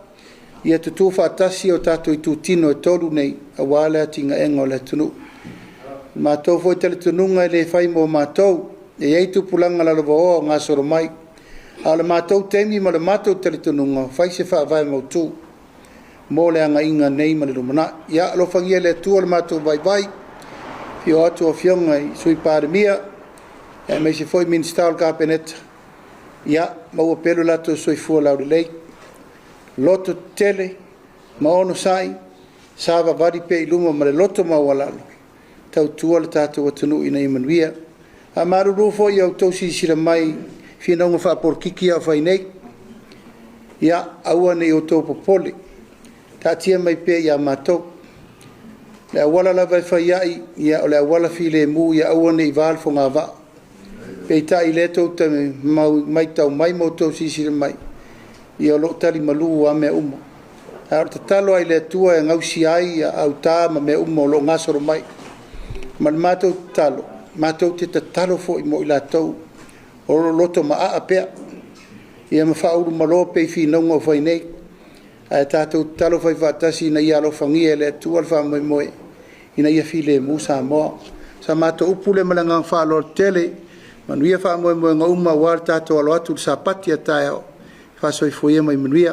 ia tutu faatasi o tatou i tutino e tolu nei auā le atigaega o le atunuu matou foi teletonuga e lē fai mo matou e ai tupulaga lalavaoa o gasolo mai a o le matou taimi ma le matou teletonuga fai se faavae mautū mo le agaʻiga nei ma le lumanaʻi ia alofagia le atua o le matou vaivai fio atu o fioga i sui palemia e mai se foi minista o le kapeneta ia maua pelu latou soifua laulelei loto tele ma ono sai sa vavali pe iluma ma le loto maualalo tautua le tatou atunuu ina imanuia a maruru foʻi outou sisila mai finauga faapolokiki a fai nei ia aua nei outou popole taatia mai pea iā matou le awala la vai fai ai ia o le awala file mu ia aua nei val fo ngā va pe ta i le tau te mai tau mai mo tau sisi le mai ia lo tali malu a me umo a te talo ai le tua e ngausi ai au tā ma me umo lo ngasoro mai man mātou talo mātou te talo fo i mo i la tau o lo loto ma a pea ia ma whauru malo pe fi naunga o whai nei a tātou talo whai whatasi na ia lo whangia le tua wha moe moe ina ia file mu Samoa sa mātou upule malanga whaalo tele manuia wha moe moe nga uma wār tātou alo atu sa pati a tae o wha soi fo ia mai manuia